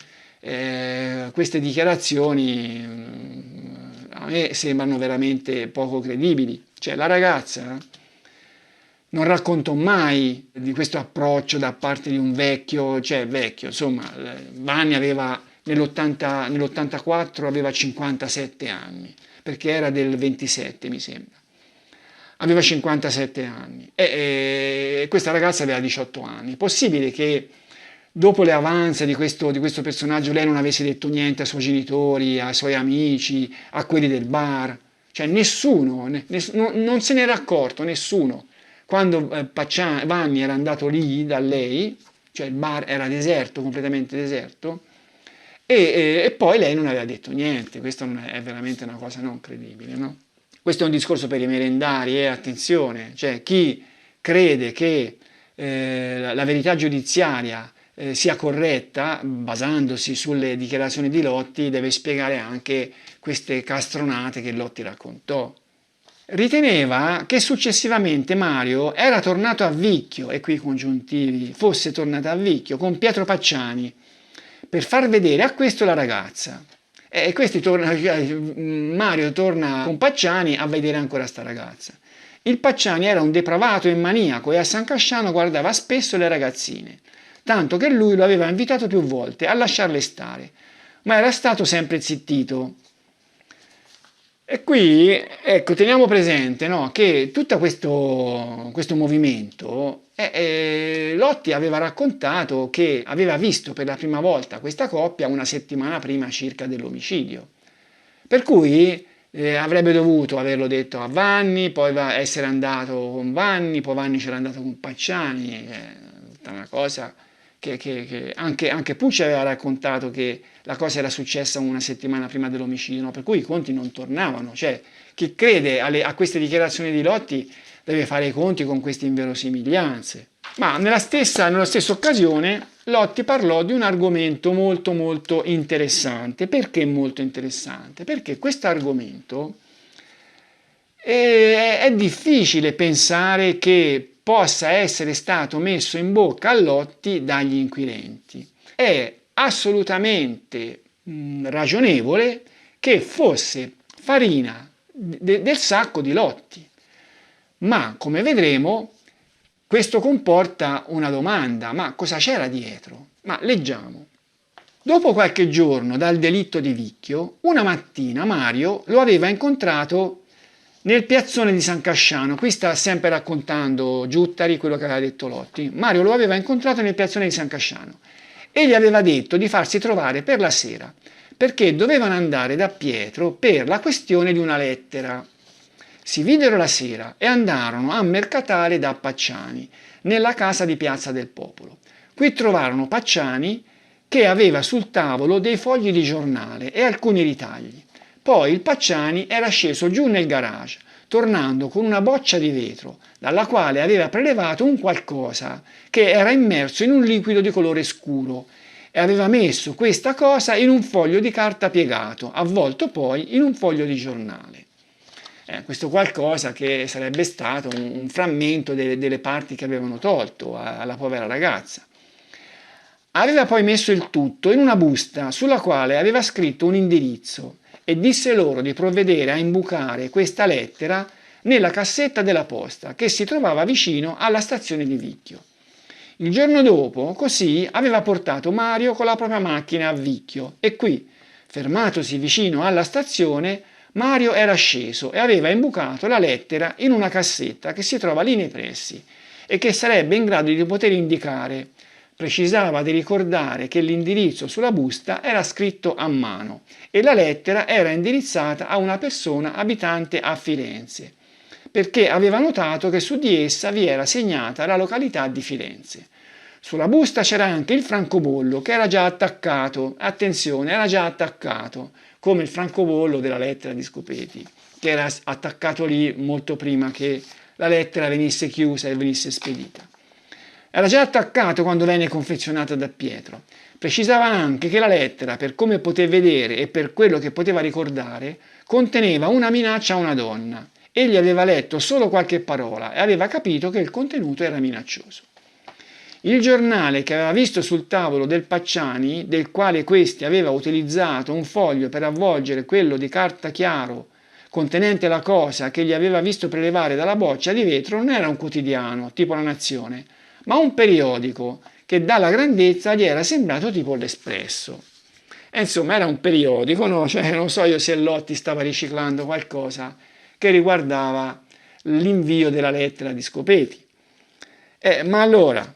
queste dichiarazioni a me sembrano veramente poco credibili. Cioè la ragazza non raccontò mai di questo approccio da parte di un vecchio, cioè vecchio, insomma, Vanni aveva nell'84 aveva 57 anni. perché era del 27 mi sembra. Aveva 57 anni e questa ragazza aveva 18 anni. Possibile che dopo le avanze di questo personaggio lei non avesse detto niente ai suoi genitori, ai suoi amici, a quelli del bar? Cioè nessuno, non se n'era accorto, nessuno. Quando Vanni era andato lì da lei, cioè il bar era deserto, completamente deserto, e poi lei non aveva detto niente. Questo è veramente una cosa non credibile, no? Questo è un discorso per i merendari, attenzione, cioè chi crede che la verità giudiziaria sia corretta, basandosi sulle dichiarazioni di Lotti, deve spiegare anche queste castronate che Lotti raccontò. Riteneva che successivamente Mario era tornato a Vicchio, e qui i congiuntivi, fosse tornato a Vicchio con Pietro Pacciani, per far vedere a questo la ragazza. E Mario torna con Pacciani a vedere ancora sta ragazza. Il Pacciani era un depravato e maniaco e a San Casciano guardava spesso le ragazzine, tanto che lui lo aveva invitato più volte a lasciarle stare, ma era stato sempre zittito. E qui, ecco, teniamo presente, no, che tutto questo movimento, Lotti aveva raccontato che aveva visto per la prima volta questa coppia una settimana prima circa dell'omicidio. Per cui avrebbe dovuto averlo detto a Vanni, poi essere andato con Vanni, poi Vanni c'era andato con Pacciani, tutta una cosa che anche Pucci aveva raccontato che la cosa era successa una settimana prima dell'omicidio, no? Per cui i conti non tornavano, cioè chi crede a queste dichiarazioni di Lotti deve fare i conti con queste inverosimiglianze. Ma nella stessa occasione Lotti parlò di un argomento molto molto interessante. Perché molto interessante? Perché questo argomento è difficile pensare che possa essere stato messo in bocca a Lotti dagli inquirenti. È assolutamente ragionevole che fosse farina del sacco di Lotti, ma come vedremo questo comporta una domanda: ma cosa c'era dietro? Ma leggiamo. Dopo qualche giorno dal delitto di Vicchio, una mattina Mario lo aveva incontrato nel piazzone di San Casciano. Qui sta sempre raccontando Giuttari quello che aveva detto Lotti. Mario lo aveva incontrato nel piazzone di San Casciano e gli aveva detto di farsi trovare per la sera, perché dovevano andare da Pietro per la questione di una lettera. Si videro la sera e andarono a mercatare da Pacciani, nella casa di Piazza del Popolo. Qui trovarono Pacciani che aveva sul tavolo dei fogli di giornale e alcuni ritagli. Poi il Pacciani era sceso giù nel garage, tornando con una boccia di vetro, dalla quale aveva prelevato un qualcosa che era immerso in un liquido di colore scuro e aveva messo questa cosa in un foglio di carta piegato, avvolto poi in un foglio di giornale. Questo qualcosa che sarebbe stato un frammento delle parti che avevano tolto alla povera ragazza. Aveva poi messo il tutto in una busta sulla quale aveva scritto un indirizzo e disse loro di provvedere a imbucare questa lettera nella cassetta della posta che si trovava vicino alla stazione di Vicchio. Il giorno dopo, così, aveva portato Mario con la propria macchina a Vicchio e qui, fermatosi vicino alla stazione, Mario era sceso e aveva imbucato la lettera in una cassetta che si trova lì nei pressi e che sarebbe in grado di poter indicare. Precisava di ricordare che l'indirizzo sulla busta era scritto a mano e la lettera era indirizzata a una persona abitante a Firenze, perché aveva notato che su di essa vi era segnata la località di Firenze. Sulla busta c'era anche il francobollo che era già attaccato, attenzione, era già attaccato, come il francobollo della lettera di Scopeti, che era attaccato lì molto prima che la lettera venisse chiusa e venisse spedita. Era già attaccato quando venne confezionata da Pietro. Precisava anche che la lettera, per come poté vedere e per quello che poteva ricordare, conteneva una minaccia a una donna. Egli aveva letto solo qualche parola e aveva capito che il contenuto era minaccioso. Il giornale che aveva visto sul tavolo del Pacciani, del quale questi aveva utilizzato un foglio per avvolgere quello di carta chiaro contenente la cosa che gli aveva visto prelevare dalla boccia di vetro, non era un quotidiano tipo La Nazione, ma un periodico che dalla grandezza gli era sembrato tipo l'Espresso. E insomma, era un periodico, no? Cioè, non so io se Lotti stava riciclando qualcosa che riguardava l'invio della lettera di Scopeti. Ma allora,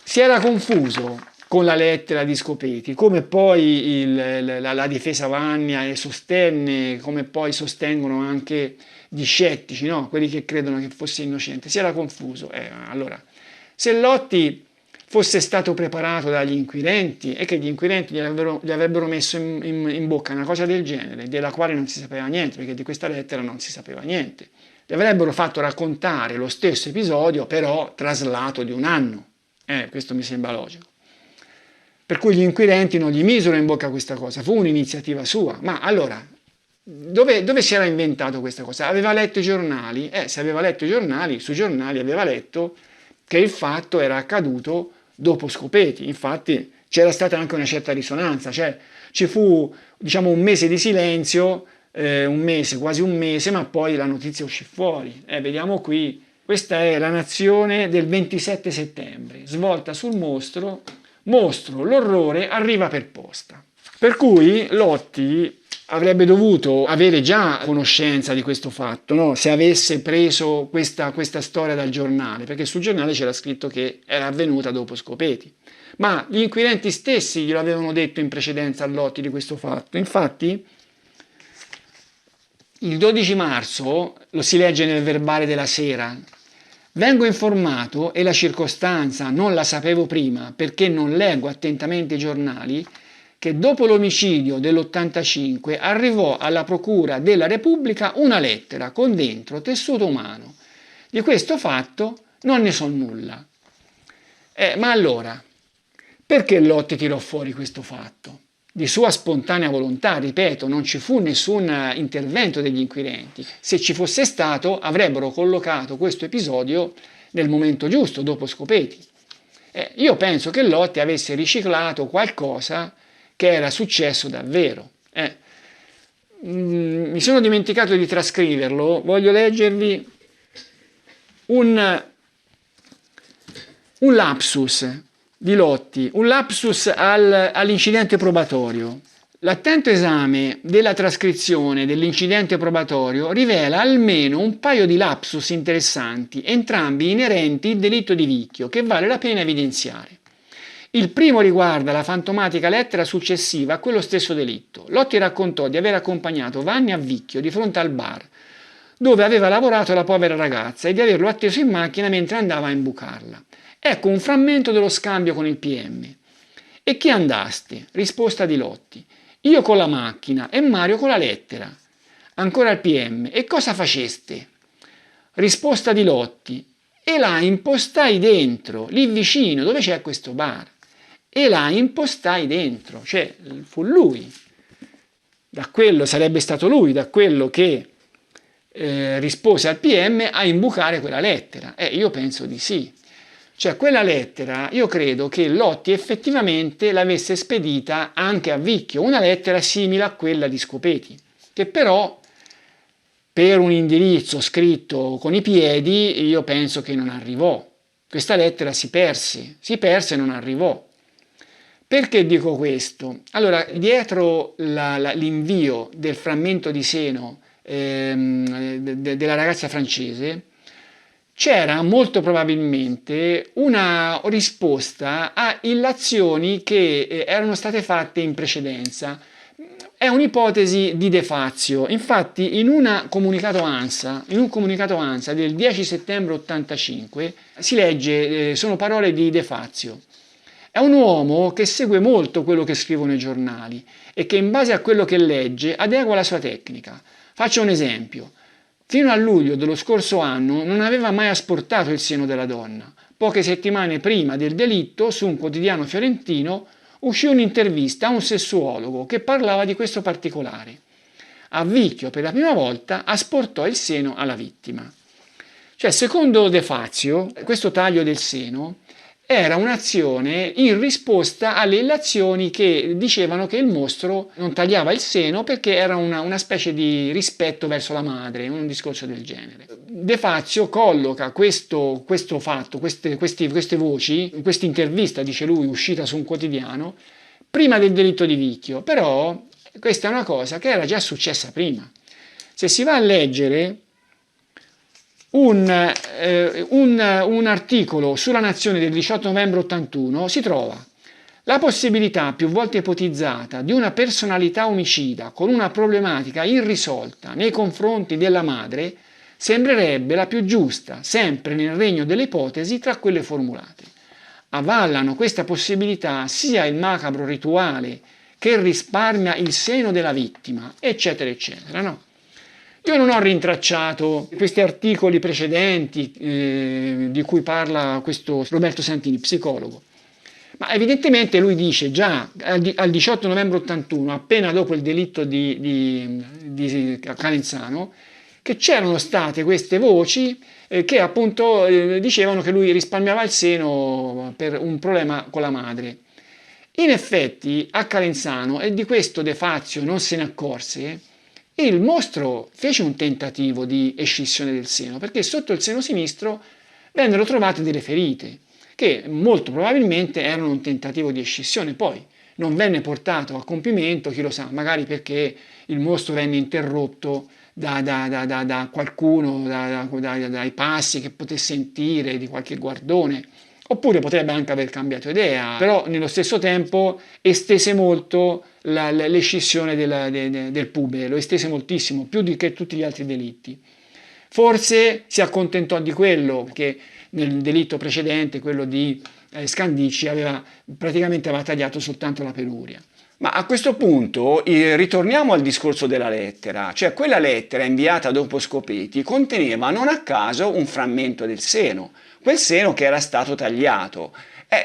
si era confuso con la lettera di Scopeti, come poi la difesa Vannia e sostenne, come poi sostengono anche gli scettici, no? Quelli che credono che fosse innocente. Si era confuso. Allora, se Lotti fosse stato preparato dagli inquirenti e che gli inquirenti gli avrebbero messo in bocca una cosa del genere, della quale non si sapeva niente, perché di questa lettera non si sapeva niente. Gli avrebbero fatto raccontare lo stesso episodio, però traslato di un anno. Questo mi sembra logico. Per cui gli inquirenti non gli misero in bocca questa cosa, fu un'iniziativa sua. Ma allora, dove si era inventato questa cosa? Aveva letto i giornali? Se aveva letto i giornali, sui giornali aveva letto che il fatto era accaduto dopo Scopeti. Infatti c'era stata anche una certa risonanza, cioè ci fu, diciamo, un mese di silenzio, quasi un mese, ma poi la notizia uscì fuori. Vediamo qui, questa è La Nazione del 27 settembre, svolta sul mostro, l'orrore arriva per posta. Per cui Lotti avrebbe dovuto avere già conoscenza di questo fatto, no? Se avesse preso questa storia dal giornale, perché sul giornale c'era scritto che era avvenuta dopo Scopeti. Ma gli inquirenti stessi glielo avevano detto in precedenza a Lotti di questo fatto. Infatti, il 12 marzo, lo si legge nel verbale della sera, vengo informato, e la circostanza non la sapevo prima perché non leggo attentamente i giornali, che dopo l'omicidio dell'85 arrivò alla Procura della Repubblica una lettera con dentro tessuto umano. Di questo fatto non ne so nulla. Ma allora, perché Lotti tirò fuori questo fatto? Di sua spontanea volontà, ripeto, non ci fu nessun intervento degli inquirenti. Se ci fosse stato, avrebbero collocato questo episodio nel momento giusto, dopo Scopeti. Io penso che Lotti avesse riciclato qualcosa che era successo davvero. Mi sono dimenticato di trascriverlo, voglio leggervi un lapsus di Lotti, un lapsus all'incidente probatorio. L'attento esame della trascrizione dell'incidente probatorio rivela almeno un paio di lapsus interessanti, entrambi inerenti al delitto di vicchio, che vale la pena evidenziare. Il primo riguarda la fantomatica lettera successiva a quello stesso delitto. Lotti raccontò di aver accompagnato Vanni a Vicchio di fronte al bar, dove aveva lavorato la povera ragazza, e di averlo atteso in macchina mentre andava a imbucarla. Ecco un frammento dello scambio con il PM. E chi andasti? Risposta di Lotti. Io con la macchina e Mario con la lettera. Ancora il PM. E cosa faceste? Risposta di Lotti. E la impostai dentro, lì vicino, dove c'è questo bar. E la impostai dentro, cioè fu lui. Da quello sarebbe stato lui, da quello che rispose al PM a imbucare quella lettera. Io penso di sì. Cioè quella lettera, io credo che Lotti effettivamente l'avesse spedita anche a Vicchio, una lettera simile a quella di Scopeti, che però per un indirizzo scritto con i piedi io penso che non arrivò. Questa lettera si perse e non arrivò. Perché dico questo? Allora, dietro l'invio del frammento di seno della ragazza francese c'era molto probabilmente una risposta a illazioni che erano state fatte in precedenza. È un'ipotesi di De Fazio. Infatti in un comunicato ANSA del 10 settembre 85 si legge, sono parole di De Fazio. È un uomo che segue molto quello che scrivono i giornali e che in base a quello che legge adegua la sua tecnica. Faccio un esempio. Fino a luglio dello scorso anno non aveva mai asportato il seno della donna. Poche settimane prima del delitto, su un quotidiano fiorentino, uscì un'intervista a un sessuologo che parlava di questo particolare. A Vicchio, per la prima volta, asportò il seno alla vittima. Cioè, secondo De Fazio, questo taglio del seno era un'azione in risposta alle illazioni che dicevano che il mostro non tagliava il seno perché era una specie di rispetto verso la madre, un discorso del genere. De Fazio colloca questo fatto, queste voci, in questa intervista, dice lui, uscita su un quotidiano, prima del delitto di vicchio, però questa è una cosa che era già successa prima. Se si va a leggere un articolo sulla Nazione del 18 novembre 81, si trova la possibilità più volte ipotizzata di una personalità omicida con una problematica irrisolta nei confronti della madre sembrerebbe la più giusta, sempre nel regno delle ipotesi tra quelle formulate. Avvallano questa possibilità sia il macabro rituale che risparmia il seno della vittima, eccetera, eccetera, no? Io non ho rintracciato questi articoli precedenti di cui parla questo Roberto Santini, psicologo, ma evidentemente lui dice già al 18 novembre 81, appena dopo il delitto di Calenzano, che c'erano state queste voci che appunto dicevano che lui risparmiava il seno per un problema con la madre. In effetti a Calenzano, e di questo De Fazio non se ne accorse, il mostro fece un tentativo di escissione del seno, perché sotto il seno sinistro vennero trovate delle ferite, che molto probabilmente erano un tentativo di escissione. Poi non venne portato a compimento, chi lo sa, magari perché il mostro venne interrotto da qualcuno, dai passi che potesse sentire, di qualche guardone, oppure potrebbe anche aver cambiato idea, però nello stesso tempo estese molto l'escissione del pube, lo estese moltissimo, più di che tutti gli altri delitti. Forse si accontentò di quello, perché nel delitto precedente, quello di Scandicci, praticamente aveva tagliato soltanto la peluria. Ma a questo punto ritorniamo al discorso della lettera, cioè quella lettera inviata dopo Scopeti conteneva non a caso un frammento del seno, quel seno che era stato tagliato.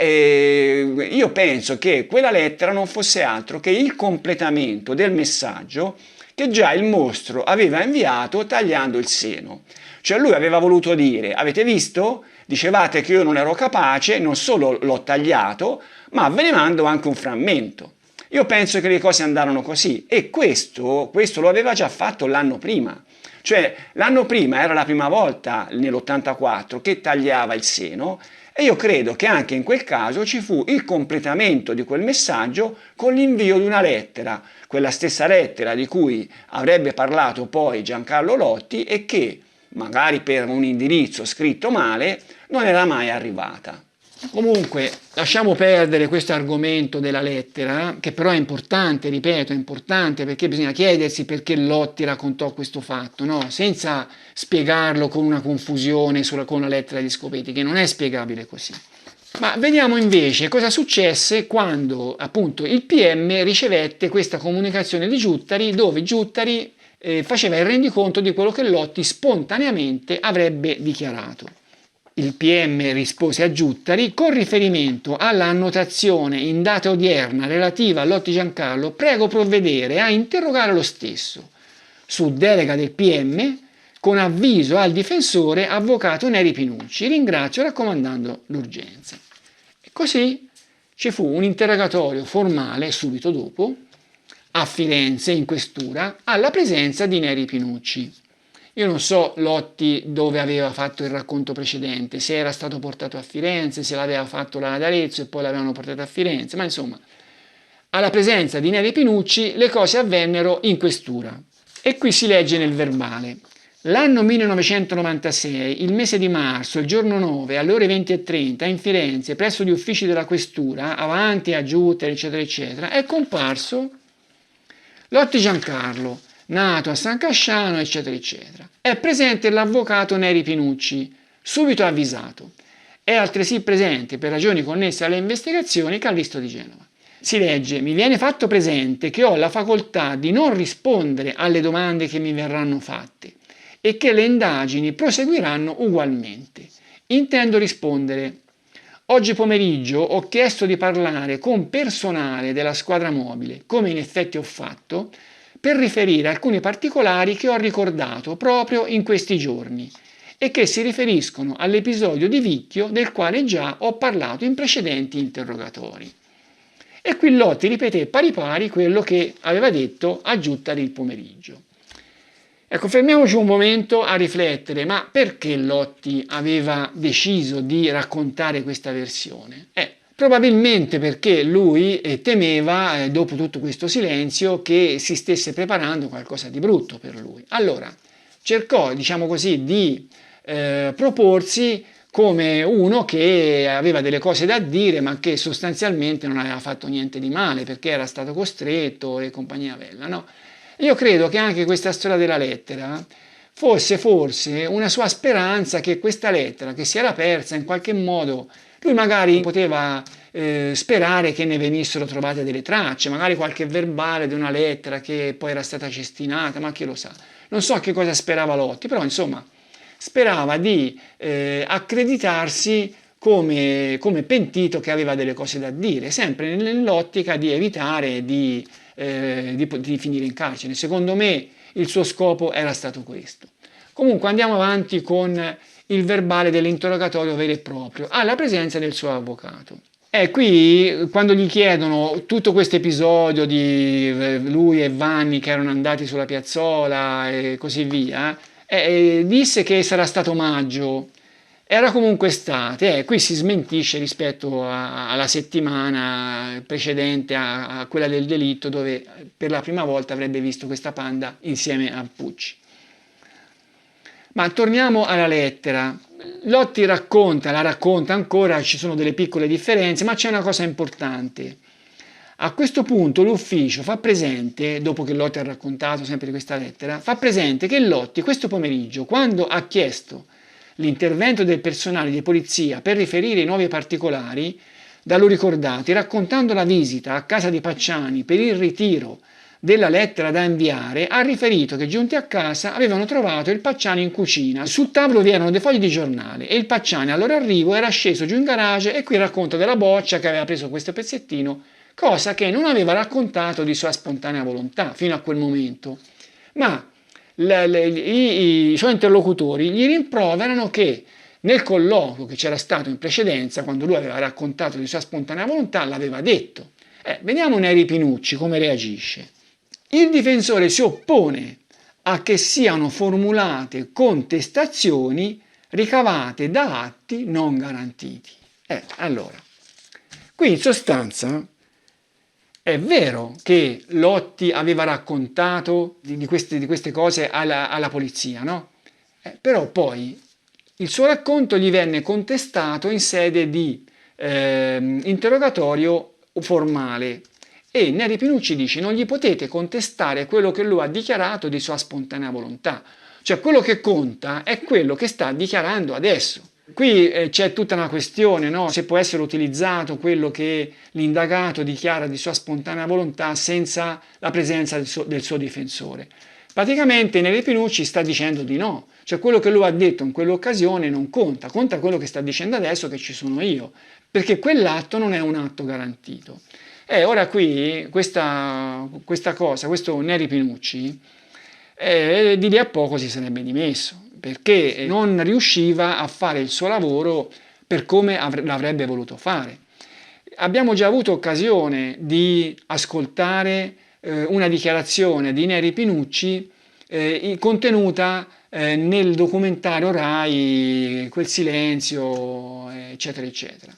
Io penso che quella lettera non fosse altro che il completamento del messaggio che già il mostro aveva inviato tagliando il seno. Cioè lui aveva voluto dire, avete visto? Dicevate che io non ero capace, non solo l'ho tagliato, ma ve ne mando anche un frammento. Io penso che le cose andarono così e questo lo aveva già fatto l'anno prima. Cioè l'anno prima era la prima volta, nell'84, che tagliava il seno e io credo che anche in quel caso ci fu il completamento di quel messaggio con l'invio di una lettera, quella stessa lettera di cui avrebbe parlato poi Giancarlo Lotti e che, magari per un indirizzo scritto male, non era mai arrivata. Comunque, lasciamo perdere questo argomento della lettera, che però è importante, ripeto, è importante perché bisogna chiedersi perché Lotti raccontò questo fatto, no? Senza spiegarlo con una confusione con la lettera di Scopeti, che non è spiegabile così. Ma vediamo invece cosa successe quando appunto il PM ricevette questa comunicazione di Giuttari, dove Giuttari faceva il rendiconto di quello che Lotti spontaneamente avrebbe dichiarato. Il PM rispose a Giuttari: con riferimento alla annotazione in data odierna relativa a Lotti Giancarlo, prego provvedere a interrogare lo stesso. Su delega del PM, con avviso al difensore avvocato Neri Pinucci. Ringrazio raccomandando l'urgenza. E così ci fu un interrogatorio formale subito dopo a Firenze in questura alla presenza di Neri Pinucci. Io non so Lotti dove aveva fatto il racconto precedente, se era stato portato a Firenze, se l'aveva fatto là ad Arezzo e poi l'avevano portato a Firenze, ma insomma, alla presenza di Neri Pinucci le cose avvennero in questura. E qui si legge nel verbale: l'anno 1996, il mese di marzo, il giorno 9, alle ore 20:30, in Firenze, presso gli uffici della questura, avanti a Giuttari, eccetera, eccetera, è comparso Lotti Giancarlo, nato a San Casciano, eccetera, eccetera. È presente l'avvocato Neri Pinucci, subito avvisato. È altresì presente, per ragioni connesse alle investigazioni, Callisto di Genova. Si legge: mi viene fatto presente che ho la facoltà di non rispondere alle domande che mi verranno fatte e che le indagini proseguiranno ugualmente. Intendo rispondere. Oggi pomeriggio ho chiesto di parlare con personale della squadra mobile, come in effetti ho fatto, per riferire alcuni particolari che ho ricordato proprio in questi giorni e che si riferiscono all'episodio di Vicchio del quale già ho parlato in precedenti interrogatori. E qui Lotti ripeté pari pari quello che aveva detto a Giuttari il pomeriggio. Ecco, fermiamoci un momento a riflettere, ma perché Lotti aveva deciso di raccontare questa versione? probabilmente perché lui temeva, dopo tutto questo silenzio, che si stesse preparando qualcosa di brutto per lui. Allora cercò, diciamo così, di proporsi come uno che aveva delle cose da dire, ma che sostanzialmente non aveva fatto niente di male perché era stato costretto e compagnia bella, no? Io credo che anche questa storia della lettera fosse forse una sua speranza che questa lettera, che si era persa in qualche modo, lui magari poteva sperare che ne venissero trovate delle tracce, magari qualche verbale di una lettera che poi era stata cestinata, ma chi lo sa. Non so che cosa sperava Lotti, però insomma sperava di accreditarsi come pentito che aveva delle cose da dire, sempre nell'ottica di evitare di finire in carcere. Secondo me il suo scopo era stato questo. Comunque andiamo avanti con il verbale dell'interrogatorio vero e proprio, alla presenza del suo avvocato. E qui, quando gli chiedono tutto questo episodio di lui e Vanni che erano andati sulla piazzola e così via, disse che sarà stato maggio, era comunque estate, qui si smentisce rispetto alla settimana precedente a quella del delitto, dove per la prima volta avrebbe visto questa panda insieme a Pucci. Ma torniamo alla lettera. Lotti la racconta ancora, ci sono delle piccole differenze, ma c'è una cosa importante. A questo punto l'ufficio fa presente, dopo che Lotti ha raccontato sempre di questa lettera, fa presente che Lotti questo pomeriggio, quando ha chiesto l'intervento del personale di polizia per riferire i nuovi particolari, da lui ricordati, raccontando la visita a casa di Pacciani per il ritiro della lettera da inviare, ha riferito che giunti a casa avevano trovato il Pacciani in cucina. Sul tavolo vi erano dei fogli di giornale e il Pacciani al loro arrivo era sceso giù in garage, e qui racconta della boccia che aveva preso questo pezzettino, cosa che non aveva raccontato di sua spontanea volontà fino a quel momento. Ma i suoi interlocutori gli rimproverano che nel colloquio che c'era stato in precedenza, quando lui aveva raccontato di sua spontanea volontà, l'aveva detto. Vediamo Neri Pinucci come reagisce. Il difensore si oppone a che siano formulate contestazioni ricavate da atti non garantiti. Allora, qui in sostanza è vero che Lotti aveva raccontato di queste cose alla polizia, no? Però poi il suo racconto gli venne contestato in sede di interrogatorio formale. E Neri Pinucci dice: non gli potete contestare quello che lui ha dichiarato di sua spontanea volontà, cioè quello che conta è quello che sta dichiarando adesso. Qui c'è tutta una questione, no? Se può essere utilizzato quello che l'indagato dichiara di sua spontanea volontà senza la presenza del suo difensore. Praticamente Neri Pinucci sta dicendo di no, cioè quello che lui ha detto in quell'occasione non conta, conta quello che sta dicendo adesso, che ci sono io, perché quell'atto non è un atto garantito. Ora qui questa cosa, questo Neri Pinucci, di lì a poco si sarebbe dimesso, perché non riusciva a fare il suo lavoro per come l'avrebbe voluto fare. Abbiamo già avuto occasione di ascoltare una dichiarazione di Neri Pinucci contenuta nel documentario Rai, Quel silenzio, eccetera, eccetera.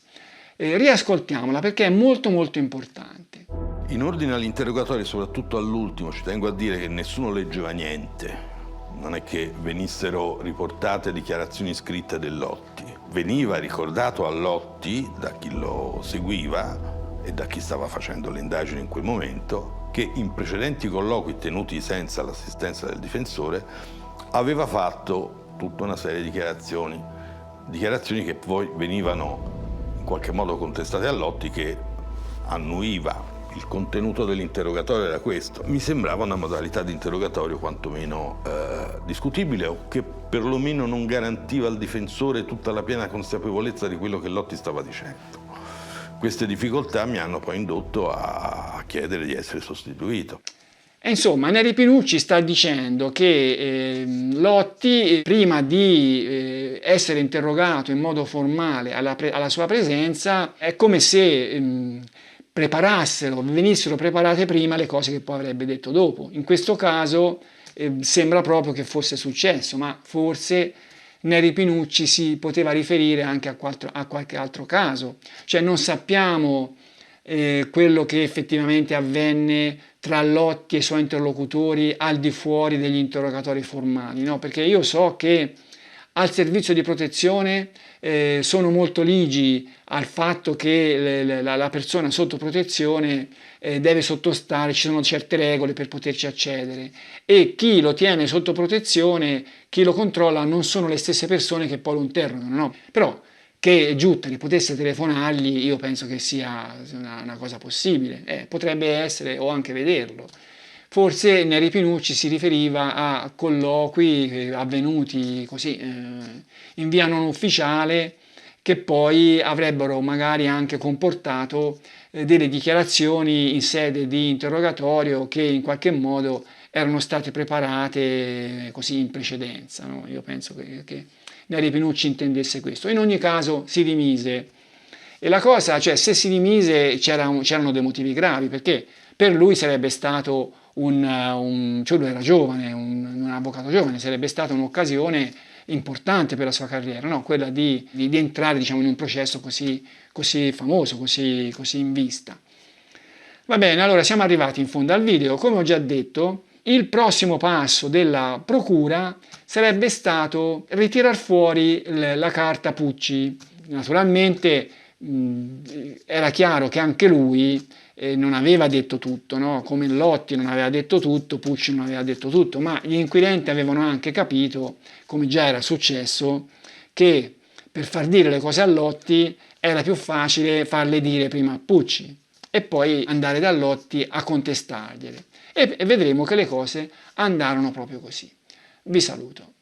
Riascoltiamola perché è molto molto importante. In ordine all'interrogatorio, soprattutto all'ultimo, ci tengo a dire che nessuno leggeva niente. Non è che venissero riportate dichiarazioni scritte del Lotti. Veniva ricordato a Lotti, da chi lo seguiva e da chi stava facendo le indagini in quel momento, che in precedenti colloqui tenuti senza l'assistenza del difensore aveva fatto tutta una serie di dichiarazioni che poi venivano in qualche modo contestate a Lotti, che annuiva. Il contenuto dell'interrogatorio era questo. Mi sembrava una modalità di interrogatorio quantomeno discutibile, o che perlomeno non garantiva al difensore tutta la piena consapevolezza di quello che Lotti stava dicendo. Queste difficoltà mi hanno poi indotto a chiedere di essere sostituito. Insomma, Neri Pinucci sta dicendo che Lotti, prima di essere interrogato in modo formale alla sua presenza, è come se venissero preparate prima le cose che poi avrebbe detto dopo. In questo caso sembra proprio che fosse successo, ma forse Neri Pinucci si poteva riferire anche a qualche altro caso, cioè non sappiamo quello che effettivamente avvenne tra Lotti e i suoi interlocutori al di fuori degli interrogatori formali, no? Perché io so che al servizio di protezione sono molto ligi al fatto che la persona sotto protezione deve sottostare, ci sono certe regole per poterci accedere, e chi lo tiene sotto protezione, chi lo controlla, non sono le stesse persone che poi lo interrogano, no? Però che Giuttari potesse telefonargli, io penso che sia una cosa possibile, potrebbe essere, o anche vederlo. Forse Neri Pinucci si riferiva a colloqui avvenuti così in via non ufficiale, che poi avrebbero magari anche comportato delle dichiarazioni in sede di interrogatorio che in qualche modo erano state preparate così in precedenza, no? Io penso che Neri Pinucci intendesse questo. In ogni caso si dimise, e la cosa, cioè se si dimise c'erano dei motivi gravi, perché per lui sarebbe stato cioè lui era giovane, un avvocato giovane, sarebbe stata un'occasione importante per la sua carriera, no? Quella di entrare, diciamo, in un processo così famoso, così in vista. Va bene, allora siamo arrivati in fondo al video. Come ho già detto, il prossimo passo della procura sarebbe stato ritirar fuori la carta Pucci. Naturalmente era chiaro che anche lui non aveva detto tutto, no? Come Lotti non aveva detto tutto, Pucci non aveva detto tutto, ma gli inquirenti avevano anche capito, come già era successo, che per far dire le cose a Lotti era più facile farle dire prima a Pucci e poi andare da Lotti a contestargliele. E vedremo che le cose andarono proprio così. Vi saluto.